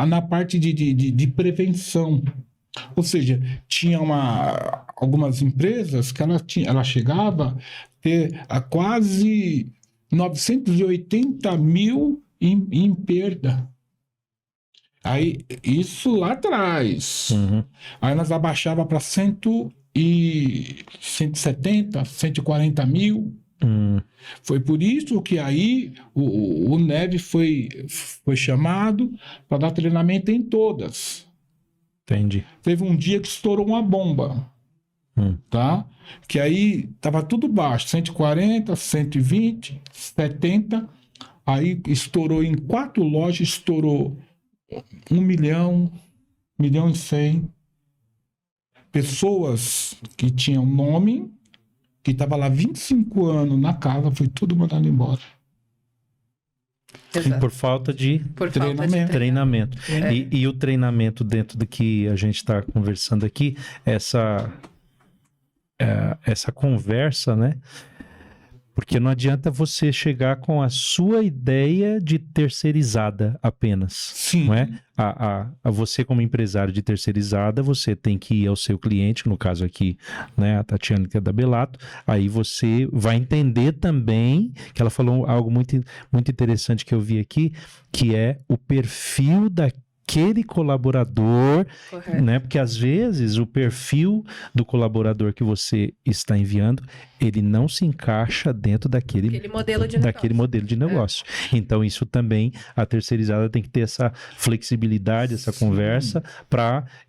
na parte de prevenção. Ou seja, tinha algumas empresas que ela chegava a ter quase 980 mil em perda. Aí, isso lá atrás. Aí nós abaixava para 170, 140 mil. Foi por isso que aí o Neves foi chamado para dar treinamento em todas. Entendi. Teve um dia que estourou uma bomba. Tá? Que aí tava tudo baixo, 140, 120, 70, aí estourou em 4 lojas, estourou 1 milhão, 1 milhão e 100. Pessoas que tinham nome, que estavam lá 25 anos na casa, foi tudo mandado embora. Exato. Por falta de Por falta de treinamento. E o treinamento dentro do que a gente está conversando aqui, essa conversa, né? Porque não adianta você chegar com a sua ideia de terceirizada apenas. Sim. Não é? A você, como empresário de terceirizada, você tem que ir ao seu cliente, no caso aqui, né, a Tatiana, que é da Belato, aí você vai entender também, que ela falou algo muito, muito interessante que eu vi aqui, que é o perfil daquele colaborador, Correto. né? Porque às vezes o perfil do colaborador que você está enviando, ele não se encaixa dentro daquele modelo de negócio. Então isso também, a terceirizada tem que ter essa flexibilidade, essa conversa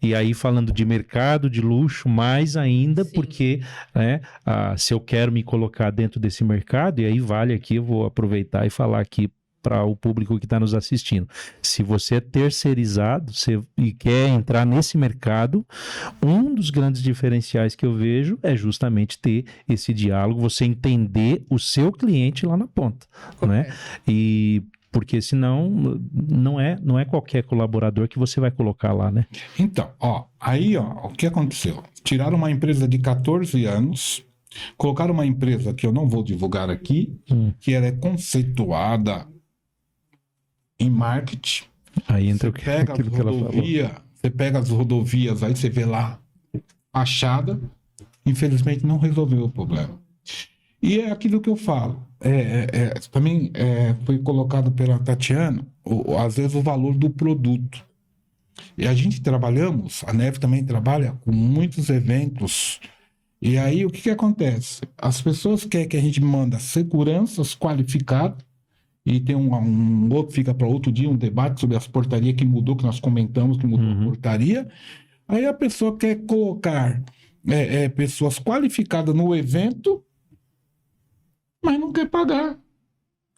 e aí falando de mercado, de luxo, mais ainda, porque né, se eu quero me colocar dentro desse mercado, e aí vale aqui, eu vou aproveitar e falar aqui para o público que está nos assistindo. Se você é terceirizado e quer entrar nesse mercado, um dos grandes diferenciais que eu vejo é justamente ter esse diálogo, você entender o seu cliente lá na ponta, né? E porque senão não é qualquer colaborador que você vai colocar lá, né? Então, o que aconteceu? Tiraram uma empresa de 14 anos, colocaram uma empresa que eu não vou divulgar aqui, que ela é conceituada em marketing. Aí entra aquilo que ela falou. Você pega as rodovias, aí você vê lá fachada, infelizmente não resolveu o problema. E é aquilo que eu falo. Também foi colocado pela Tatiana, às vezes o valor do produto. E a gente a Neve também trabalha com muitos eventos. E aí o que acontece? As pessoas querem que a gente manda seguranças qualificadas. E tem um outro, fica para outro dia, um debate sobre as portarias que mudou, que nós comentamos que mudou a portaria. Aí a pessoa quer colocar pessoas qualificadas no evento, mas não quer pagar.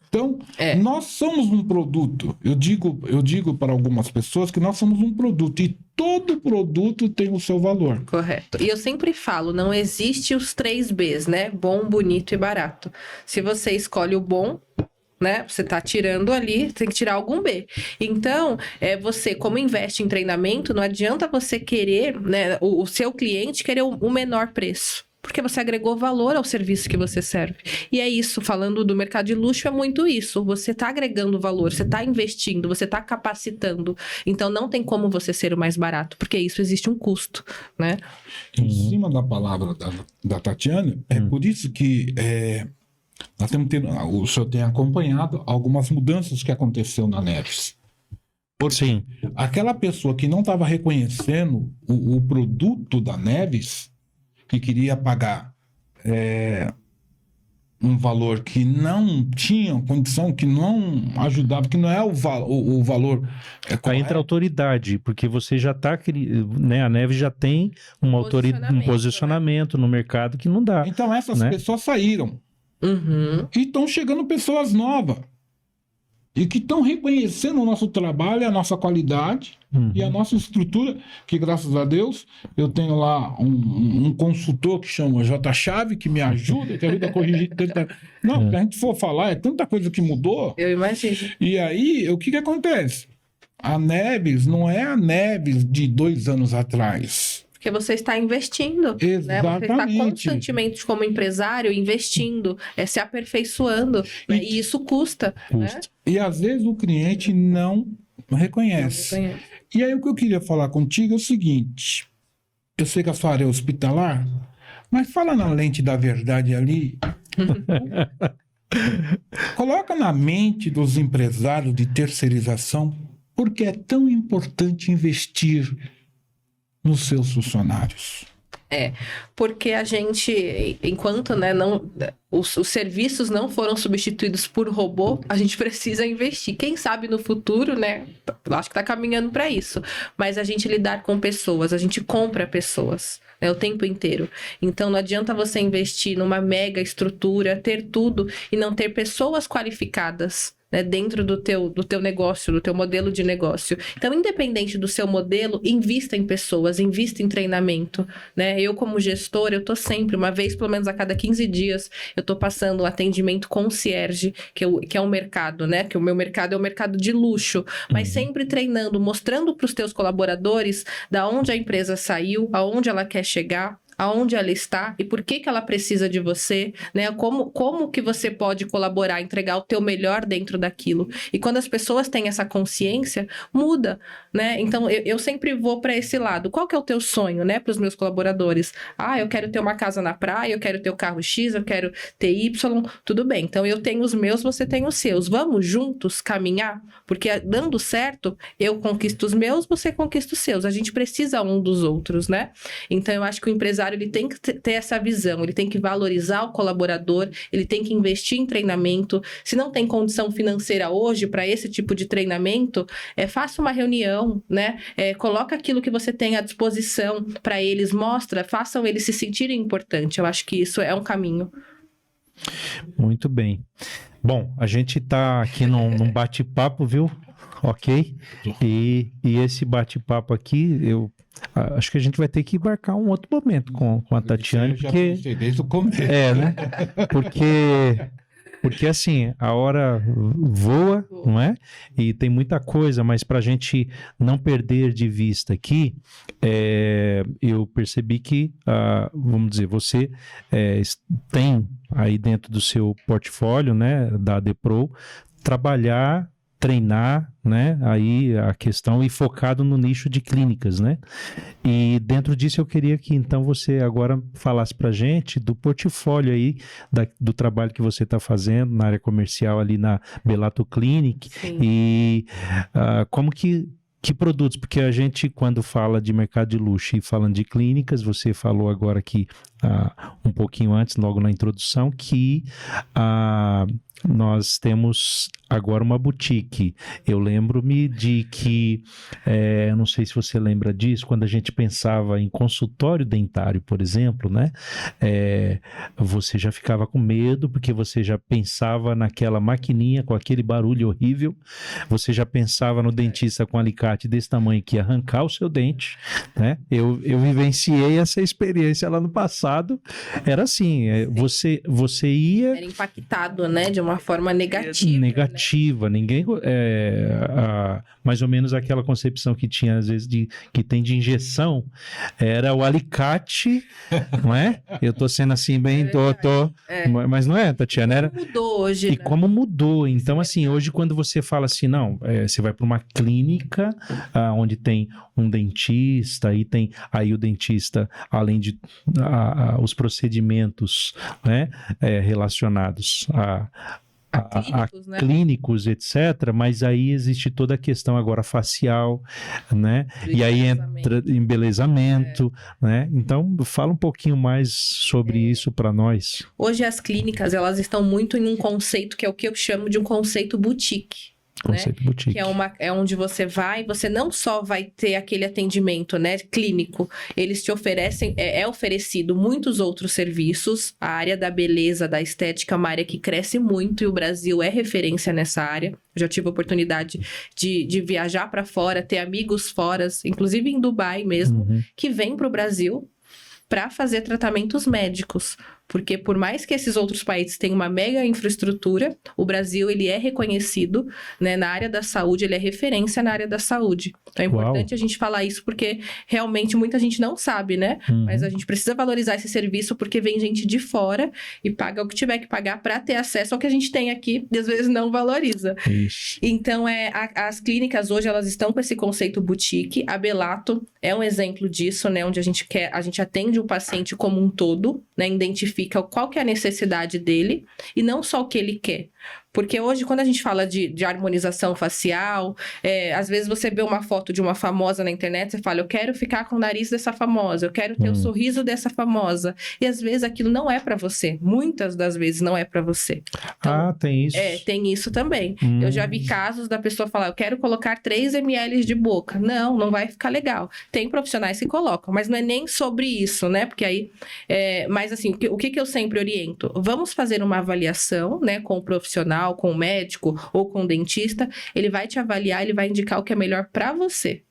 Então, nós somos um produto. Eu digo para algumas pessoas que nós somos um produto e todo produto tem o seu valor. Correto. E eu sempre falo, não existe os 3 Bs, né? Bom, bonito e barato. Se você escolhe o bom, né? Você tá tirando ali, tem que tirar algum B. Então, você, como investe em treinamento, não adianta você querer, né, o seu cliente querer o menor preço. Porque você agregou valor ao serviço que você serve. E é isso, falando do mercado de luxo, é muito isso. Você está agregando valor, você está investindo, você está capacitando. Então, não tem como você ser o mais barato, porque isso existe um custo, né? Em cima da palavra da Tatiana, é por isso que nós temos o senhor tem acompanhado algumas mudanças que aconteceu na Neves. Sim. Aquela pessoa que não estava reconhecendo o produto da Neves, que queria pagar um valor que não tinha condição, que não ajudava, que não é o valor. Aí entra a autoridade, porque você já está, né, a Neves já tem um posicionamento, né, no mercado que não dá. Então essas pessoas saíram. E estão chegando pessoas novas. E que estão reconhecendo o nosso trabalho, a nossa qualidade e a nossa estrutura, que graças a Deus eu tenho lá um consultor que chama J. Chave, que me ajuda, que ajuda a corrigir tanta... Não, se a gente for falar, é tanta coisa que mudou. Eu imagino. E aí, o que acontece? A Neves não é a Neves de 2 anos atrás. Porque você está investindo, exatamente, né? Você está constantemente como empresário investindo, se aperfeiçoando, né? E isso custa. Né? E às vezes o cliente não reconhece. E aí o que eu queria falar contigo é o seguinte, eu sei que a sua área é hospitalar, mas fala na lente da verdade ali. Coloca na mente dos empresários de terceirização porque é tão importante investir nos seus funcionários. Porque a gente, enquanto, né, os serviços não foram substituídos por robô, a gente precisa investir. Quem sabe no futuro, né, acho que tá caminhando para isso, mas a gente lidar com pessoas, a gente compra pessoas, né, o tempo inteiro. Então não adianta você investir numa mega estrutura, ter tudo e não ter pessoas qualificadas, né, dentro do teu negócio, do teu modelo de negócio. Então, independente do seu modelo, invista em pessoas, invista em treinamento, né? Eu, como gestora, eu tô sempre, uma vez pelo menos a cada 15 dias, eu tô passando um atendimento concierge, que é um mercado, né? Que o meu mercado é o mercado de luxo, mas sempre treinando, mostrando para os teus colaboradores da onde a empresa saiu, aonde ela quer chegar, aonde ela está e por que ela precisa de você, né? Como que você pode colaborar, entregar o teu melhor dentro daquilo. E quando as pessoas têm essa consciência, muda, né? Então, eu sempre vou para esse lado. Qual que é o teu sonho, né? Para os meus colaboradores. Eu quero ter uma casa na praia, eu quero ter o carro X, eu quero ter Y, tudo bem. Então, eu tenho os meus, você tem os seus. Vamos juntos caminhar? Porque dando certo, eu conquisto os meus, você conquista os seus. A gente precisa um dos outros, né? Então, eu acho que o empresário ele tem que ter essa visão, ele tem que valorizar o colaborador, ele tem que investir em treinamento. Se não tem condição financeira hoje para esse tipo de treinamento, faça uma reunião, né? Coloca aquilo que você tem à disposição para eles, mostra, façam eles se sentirem importantes. Eu acho que isso é um caminho. Muito bem. Bom, a gente está aqui num bate-papo, viu? Ok? E esse bate-papo aqui, acho que a gente vai ter que marcar um outro momento com a Tatiane, porque... Já desde o começo. né? Porque assim, a hora voa, não é? E tem muita coisa, mas para a gente não perder de vista aqui, eu percebi que, vamos dizer, você tem aí dentro do seu portfólio, né, da ADPRO, treinar, né, aí a questão e focado no nicho de clínicas, né? E dentro disso eu queria que então você agora falasse pra gente do portfólio aí, do trabalho que você está fazendo na área comercial ali na Belato Clinic. Sim. E como que produtos, porque a gente quando fala de mercado de luxo e falando de clínicas, você falou agora aqui um pouquinho antes, logo na introdução, que nós temos agora uma boutique. Eu lembro-me de que, não sei se você lembra disso, quando a gente pensava em consultório dentário, por exemplo, né? Você já ficava com medo, porque você já pensava naquela maquininha com aquele barulho horrível, você já pensava no dentista com alicate desse tamanho que ia arrancar o seu dente, né? Eu vivenciei essa experiência lá no passado, era assim, você ia... Era impactado, né? De uma forma negativa. Negativa, né? Ninguém... mais ou menos aquela concepção que tinha, às vezes, que tem de injeção, era o alicate, não é? Eu tô sendo assim bem... Mas não é, Tatiana? Era... Como mudou hoje, E como mudou. Então, assim, hoje quando você fala assim, não, você vai para uma clínica onde tem um dentista, aí o dentista, além de os procedimentos, né, relacionados clínicos, etc., mas aí existe toda a questão agora facial, né? E aí entra embelezamento, né? Então, fala um pouquinho mais sobre isso para nós. Hoje as clínicas, elas estão muito em um conceito que é o que eu chamo de um conceito boutique. Conceito boutique. Que é onde você não só vai ter aquele atendimento, né, clínico, eles te oferecem, é oferecido muitos outros serviços. A área da beleza, da estética é uma área que cresce muito e o Brasil é referência nessa área. Eu já tive a oportunidade de viajar para fora, ter amigos fora, inclusive em Dubai mesmo, que vêm para o Brasil para fazer tratamentos médicos. Porque por mais que esses outros países tenham uma mega infraestrutura, o Brasil ele é reconhecido, né, na área da saúde, ele é referência na área da saúde. Então é importante a gente falar isso porque realmente muita gente não sabe, né? Mas a gente precisa valorizar esse serviço porque vem gente de fora e paga o que tiver que pagar para ter acesso ao que a gente tem aqui e às vezes não valoriza. Isso. Então as clínicas hoje elas estão com esse conceito boutique. A Belato é um exemplo disso, né? Onde a gente atende o paciente como um todo, né? Identifica qual que é a necessidade dele e não só o que ele quer. Porque hoje, quando a gente fala de harmonização facial, às vezes você vê uma foto de uma famosa na internet, você fala, eu quero ficar com o nariz dessa famosa, eu quero ter o sorriso dessa famosa. E às vezes aquilo não é para você. Muitas das vezes não é para você. Então, tem isso. Tem isso também. Eu já vi casos da pessoa falar, eu quero colocar 3 ml de boca. Não vai ficar legal. Tem profissionais que colocam, mas não é nem sobre isso, né? Porque aí, mas assim, o que eu sempre oriento? Vamos fazer uma avaliação, né, com o profissional, com o médico ou com o dentista, ele vai te avaliar, ele vai indicar o que é melhor para você.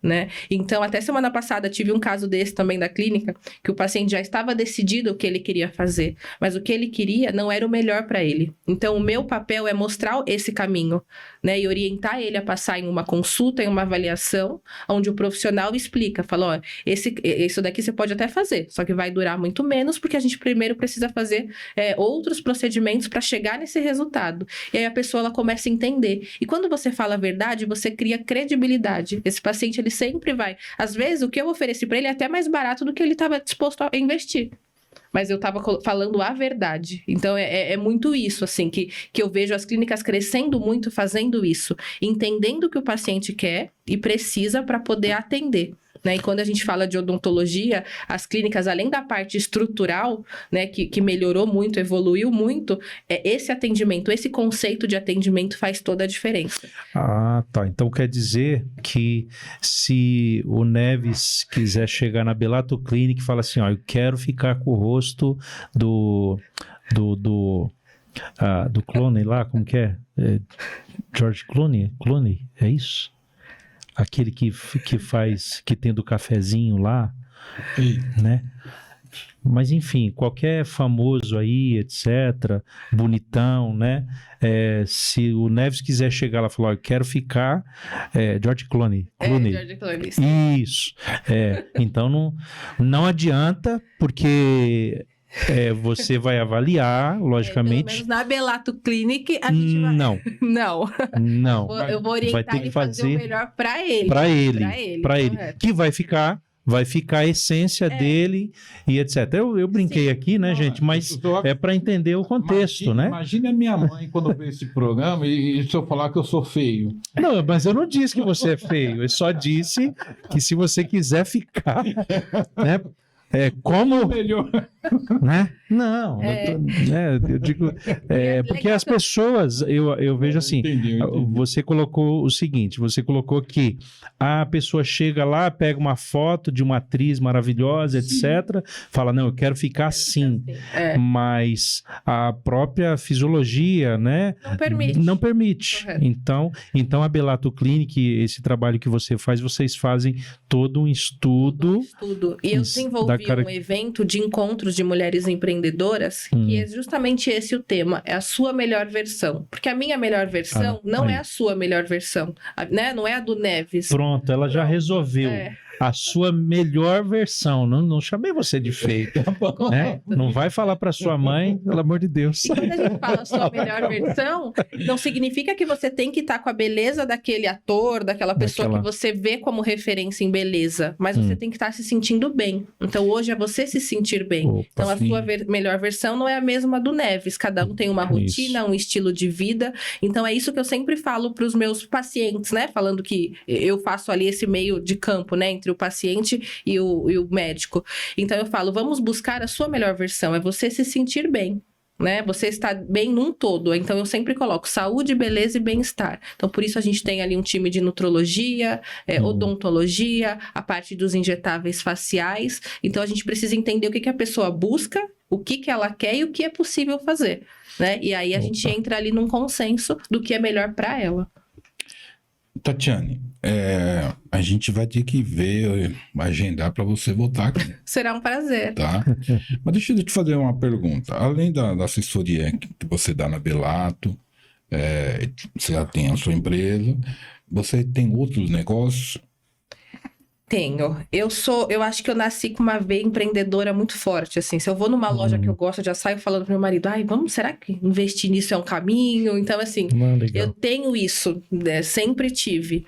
Né? Então, até semana passada tive um caso desse também da clínica, que o paciente já estava decidido o que ele queria fazer, mas o que ele queria não era o melhor para ele. Então, o meu papel é mostrar esse caminho, né? E orientar ele a passar em uma consulta, em uma avaliação, onde o profissional explica, fala, ó, isso daqui você pode até fazer, só que vai durar muito menos, porque a gente primeiro precisa fazer outros procedimentos para chegar nesse resultado. E aí a pessoa ela começa a entender. E quando você fala a verdade, você cria credibilidade. Esse paciente, ele sempre vai. Às vezes, o que eu ofereci para ele é até mais barato do que ele estava disposto a investir. Mas eu estava falando a verdade. Então, é muito isso, assim, que eu vejo as clínicas crescendo muito fazendo isso. Entendendo o que o paciente quer e precisa para poder atender. Né? E quando a gente fala de odontologia, as clínicas, além da parte estrutural, né, que melhorou muito, evoluiu muito, esse atendimento, esse conceito de atendimento faz toda a diferença. Tá. Então quer dizer que se o Neves quiser chegar na Belato Clinic e falar assim, ó, eu quero ficar com o rosto do Clooney lá, como que é? George Clooney, é isso? Aquele que faz, que tem do cafezinho lá, né? Mas enfim, qualquer famoso aí, etc., bonitão, né? Se o Neves quiser chegar lá e falar, eu quero ficar, George Clooney. George Clooney. Isso. Então não adianta, porque você vai avaliar, logicamente. Pelo menos na Belato Clinic, a gente vai... Não. Não. Eu vou orientar vai ter que ele fazer o melhor para ele. Para ele. Que vai ficar a essência dele e etc. Eu brinquei aqui, né, gente? Mas é para entender o contexto, né? Imagina a minha mãe quando vê esse programa e se eu falar que eu sou feio. Não, mas eu não disse que você é feio. Eu só disse que se você quiser ficar, né? Como melhor, né? Não, eu digo, porque as pessoas, eu vejo assim, entendi. Você colocou o seguinte, você colocou que a pessoa chega lá, pega uma foto de uma atriz maravilhosa, etc, fala, não, eu quero ficar assim, mas a própria fisiologia, né, não permite. Então a Belato Clinic, esse trabalho que você faz, vocês fazem todo um estudo. E eu desenvolvi um evento de encontros de mulheres empreendedoras, que é justamente esse o tema, é a sua melhor versão. Porque a minha melhor versão não é a sua melhor versão, né? Não é a do Neves. Pronto, ela já resolveu. A sua melhor versão. Não chamei você de feio. Né? Não vai falar para sua mãe, pelo amor de Deus. E quando a gente fala a sua melhor versão, não significa que você tem que estar com a beleza daquele ator, daquela pessoa que você vê como referência em beleza, mas você tem que estar se sentindo bem. Então hoje é você se sentir bem. Então a sua melhor versão não é a mesma do Neves. Cada um tem uma rotina, um estilo de vida. Então é isso que eu sempre falo para os meus pacientes, né? Falando que eu faço ali esse meio de campo, né? Entre o paciente e o médico. Então eu falo, vamos buscar a sua melhor versão, é você se sentir bem, né? Você está bem num todo. Então eu sempre coloco saúde, beleza e bem-estar. Então por isso a gente tem ali um time de nutrologia, odontologia, a parte dos injetáveis faciais. Então a gente precisa entender o que a pessoa busca, o que ela quer e o que é possível fazer, né? E aí a gente entra ali num consenso do que é melhor para ela. Tatiane, a gente vai ter que ver, agendar para você voltar aqui. Será um prazer. Tá? Mas deixa eu te fazer uma pergunta. Além da assessoria que você dá na Belato, você já tem a sua empresa, você tem outros negócios? Tenho. Eu acho que eu nasci com uma veia empreendedora muito forte, assim. Se eu vou numa loja que eu gosto, eu já saio falando pro meu marido, será que investir nisso é um caminho? Então, assim, eu tenho isso, né? Sempre tive.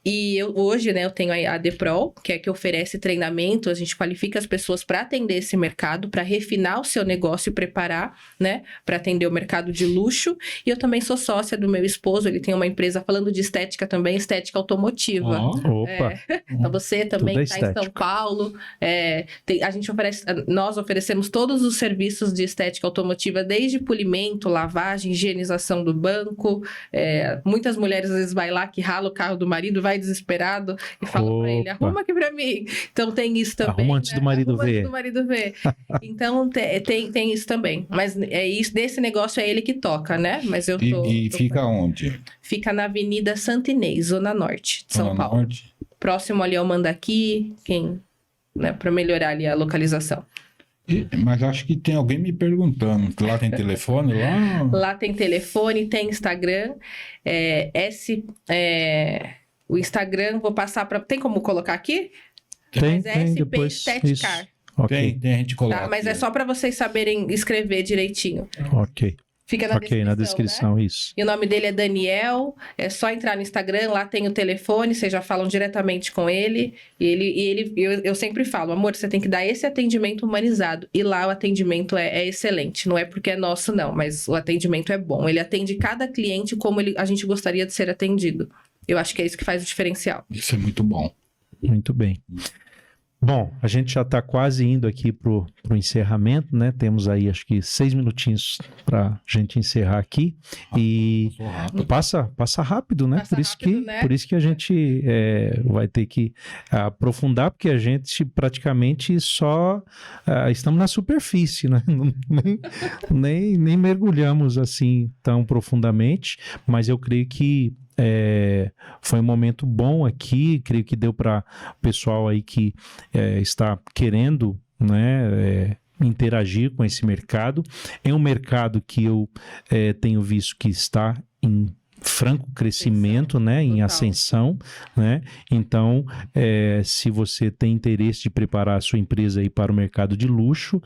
E hoje, né, eu tenho a DPRO, que é que oferece treinamento, a gente qualifica as pessoas para atender esse mercado, para refinar o seu negócio e preparar, né, para atender o mercado de luxo. E eu também sou sócia do meu esposo, ele tem uma empresa falando de estética também, estética automotiva. Opa! Então você também Tudo é está em São estético. Paulo. Nós oferecemos todos os serviços de estética automotiva, desde polimento, lavagem, higienização do banco. Muitas mulheres às vezes vai lá que rala o carro do marido, vai desesperado e fala pra ele, arruma aqui pra mim. Então tem isso também. Arruma antes do marido ver. Antes do marido ver. Então tem isso também. Mas é isso, desse negócio é ele que toca, né? Mas eu tô... Fica onde? Fica na Avenida Santa Inês, Zona Norte de São Paulo. Norte. Próximo ali ao Mandaqui, né, para melhorar ali a localização. Mas acho que tem alguém me perguntando. Lá tem telefone? Lá tem telefone, tem Instagram. O Instagram, vou passar para... Tem como colocar aqui? Tem, Mas é tem, SP depois Estética. Ok, Tem, a gente coloca. Tá, mas é só para vocês saberem escrever direitinho. ok. Fica Na descrição, né? isso. E o nome dele é Daniel, é só entrar no Instagram, lá tem o telefone, vocês já falam diretamente com ele. Eu sempre falo, amor, você tem que dar esse atendimento humanizado. E lá o atendimento é excelente, não é porque é nosso não, mas o atendimento é bom. Ele atende cada cliente como a gente gostaria de ser atendido. Eu acho que é isso que faz o diferencial. Isso é muito bom. Muito bem. Bom, a gente já está quase indo aqui para o encerramento, né? Temos aí, acho que 6 minutinhos para a gente encerrar aqui. E passa rápido, né? Passa rápido, né? Por isso que a gente vai ter que aprofundar, porque a gente praticamente só estamos na superfície, né? Nem mergulhamos assim tão profundamente, mas eu creio que foi um momento bom aqui, creio que deu para o pessoal aí que está querendo, né, interagir com esse mercado. É um mercado que eu tenho visto que está em franco crescimento, né, em ascensão, né? Então, se você tem interesse de preparar a sua empresa aí para o mercado de luxo,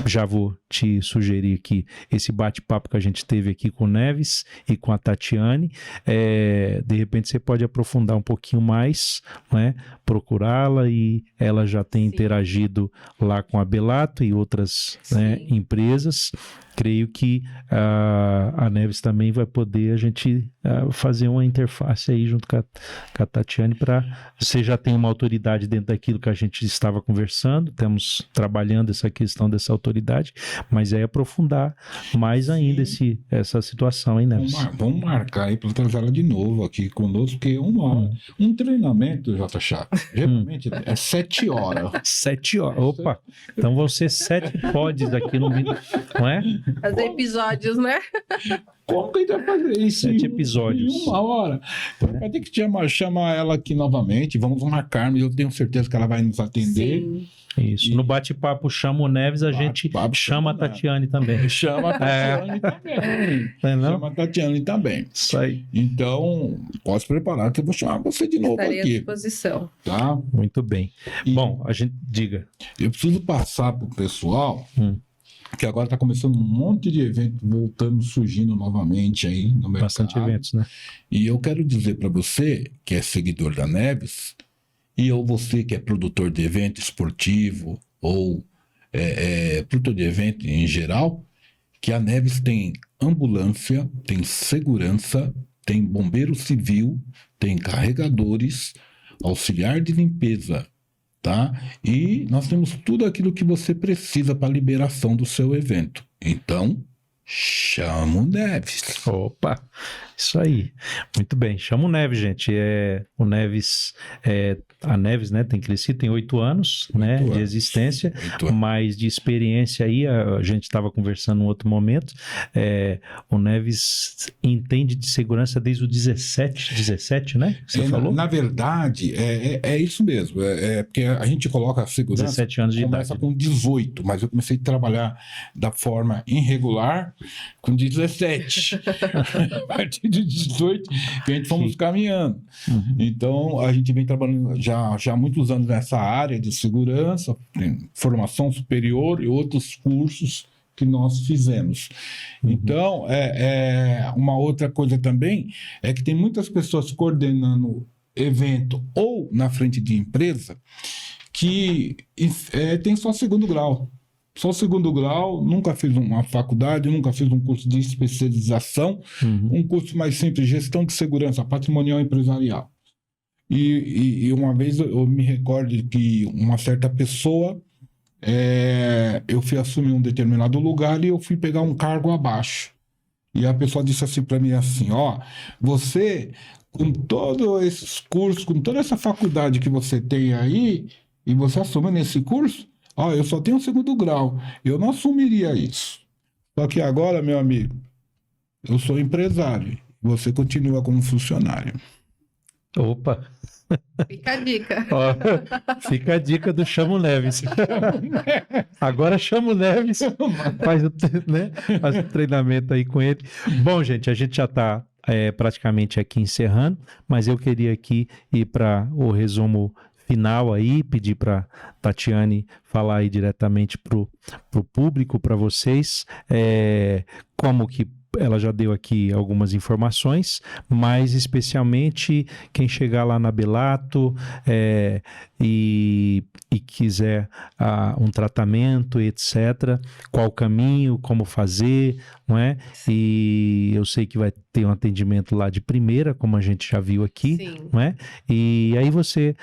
já vou te sugerir aqui esse bate-papo que a gente teve aqui com o Neves e com a Tatiane. De repente você pode aprofundar um pouquinho mais, né? Procurá-la, e ela já tem interagido lá com a Belato e outras, né, empresas. Creio que a Neves também vai poder a gente fazer uma interface aí junto com a Tatiane, para você já tem uma autoridade dentro daquilo que a gente estava conversando, estamos trabalhando essa questão dessa autoridade, mas é aprofundar mais ainda essa situação, hein, Neves? Vamos marcar aí para trazer ela de novo aqui conosco, porque um treinamento, JX, geralmente é 7 horas. 7 horas, opa! Então vão ser 7 pods aqui no vídeo, não é? Fazer episódios, né? Como que a gente vai fazer isso? 7 episódios. Em 1 hora. Vai ter que chamar ela aqui novamente. Vamos marcar, mas eu tenho certeza que ela vai nos atender. Sim. Isso. No bate-papo chama o Neves, a gente chama a Tatiane também. Chama a Tatiane também. Chama a Tatiane também. Isso aí. Então, pode se preparar que eu vou chamar você de novo Estarei aqui. à disposição. Tá? Muito bem. Bom, a gente diga. Eu preciso passar para o pessoal que agora está começando um monte de eventos voltando, surgindo novamente aí no mercado. Bastante eventos, né? E eu quero dizer para você, que é seguidor da Neves, você que é produtor de evento esportivo ou produtor de evento em geral, que a Neves tem ambulância, tem segurança, tem bombeiro civil, tem carregadores, auxiliar de limpeza, tá? E nós temos tudo aquilo que você precisa para a liberação do seu evento. Então, chama o Neves. Opa, isso aí. Muito bem, chama o Neves, gente. O Neves, a Neves, né, tem crescido, tem 8 anos, né, de existência, 8 anos. mas de experiência aí, a gente estava conversando em outro momento, o Neves entende de segurança desde o 17, né, que você falou? Na verdade, é isso mesmo, porque a gente coloca a segurança, 17 anos de começa idade. com 18, mas eu comecei a trabalhar da forma irregular com 17. A partir de 18 que a gente fomos caminhando. Então, a gente vem trabalhando já há muitos anos nessa área de segurança, tem formação superior e outros cursos que nós fizemos. Então, uma outra coisa também é que tem muitas pessoas coordenando evento ou na frente de empresa que tem só segundo grau. Só segundo grau, nunca fiz uma faculdade, nunca fiz um curso de especialização, um curso mais simples, gestão de segurança patrimonial empresarial. E uma vez eu me recordo que uma certa pessoa, eu fui assumir um determinado lugar e eu fui pegar um cargo abaixo. E a pessoa disse assim para mim assim, você, com todos esses cursos, com toda essa faculdade que você tem aí, e você assume nesse curso, eu só tenho um segundo grau, eu não assumiria isso. Só que agora, meu amigo, eu sou empresário, você continua como funcionário. Opa! Fica a dica. Fica a dica do Chamo Neves. Agora Chamo Neves faz o treinamento aí com ele. Bom, gente, a gente já está praticamente aqui encerrando, mas eu queria aqui ir para o resumo final aí, pedir para Tatiane falar aí diretamente para o público, para vocês, como que ela já deu aqui algumas informações, mas especialmente quem chegar lá na Belato e quiser um tratamento, etc., qual o caminho, como fazer, não é? E eu sei que vai ter um atendimento lá de primeira, como a gente já viu aqui, Sim. Não é? E aí você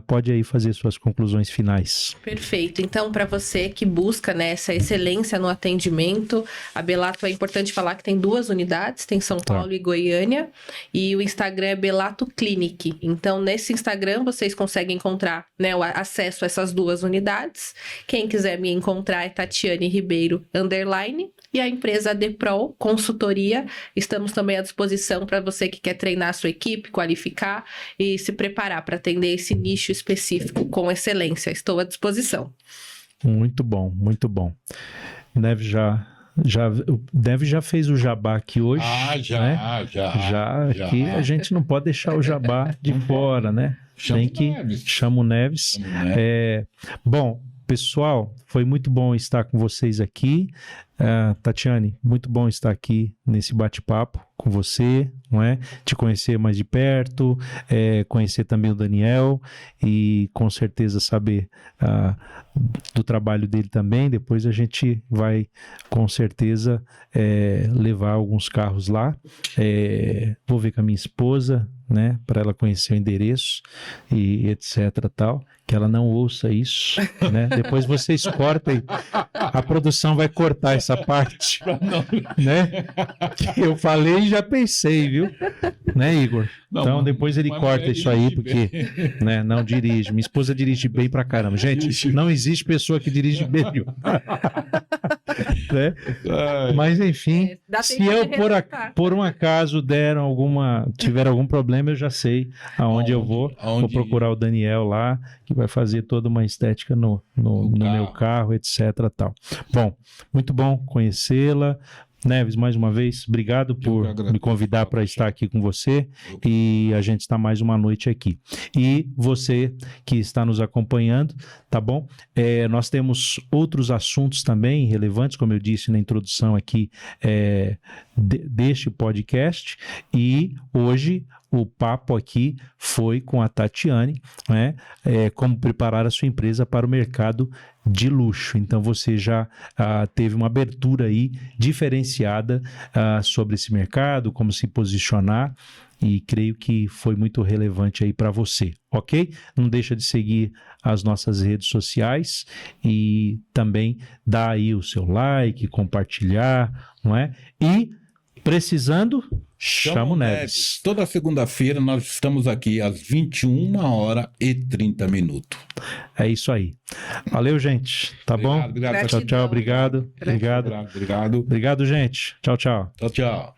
pode aí fazer suas conclusões finais. Perfeito. Então, para você que busca, né, essa excelência no atendimento, a Belato, é importante falar que tem 2 unidades, tem São Paulo e Goiânia, e o Instagram é Belato Clinic. Então, nesse Instagram, vocês conseguem encontrar, né, o acesso a essas 2 unidades. Quem quiser me encontrar é Tatiane Ribeiro _ e a empresa Deprol Consultoria. Estamos também à disposição para você que quer treinar a sua equipe, qualificar e se preparar para atender esse nicho específico com excelência. Estou à disposição. Muito bom, muito bom. Neves já fez o jabá aqui hoje. Já. Aqui a gente não pode deixar o jabá de fora, né? Chamo Neves. Bom, pessoal, foi muito bom estar com vocês aqui. Tatiane, muito bom estar aqui nesse bate-papo com você, não é? Te conhecer mais de perto, conhecer também o Daniel e com certeza saber do trabalho dele também. Depois a gente vai com certeza levar alguns carros lá. Vou ver com a minha esposa, né? Para ela conhecer o endereço e etc tal. Que ela não ouça isso, né? Depois vocês cortem, a produção vai cortar essa parte, né? Que eu falei e já pensei, viu? Né, Igor? Não, então depois ele corta isso aí, porque né, não dirige. Minha esposa dirige bem pra caramba. Gente, não existe pessoa que dirige bem. Né? Mas enfim, se eu por um acaso tiver algum problema, eu já sei aonde eu vou. Vou procurar o Daniel lá, que vai fazer toda uma estética no meu carro, etc. Tal. Bom, muito bom conhecê-la. Neves, mais uma vez, obrigado por me convidar para estar aqui com você e a gente está mais uma noite aqui. E você que está nos acompanhando, tá bom? Nós temos outros assuntos também relevantes, como eu disse na introdução aqui deste podcast, e hoje o papo aqui foi com a Tatiane, né? Como preparar a sua empresa para o mercado de luxo. Então você já teve uma abertura aí diferenciada sobre esse mercado, como se posicionar, e creio que foi muito relevante aí para você, ok? Não deixa de seguir as nossas redes sociais e também dar aí o seu like, compartilhar, não é? E precisando, Chamo Neves. Toda segunda-feira nós estamos aqui às 21h30. É isso aí. Valeu, gente. Tá bom? Obrigado. Tchau, tchau. Obrigado. Obrigado, gente. Obrigado, gente. Tchau, tchau. Tchau.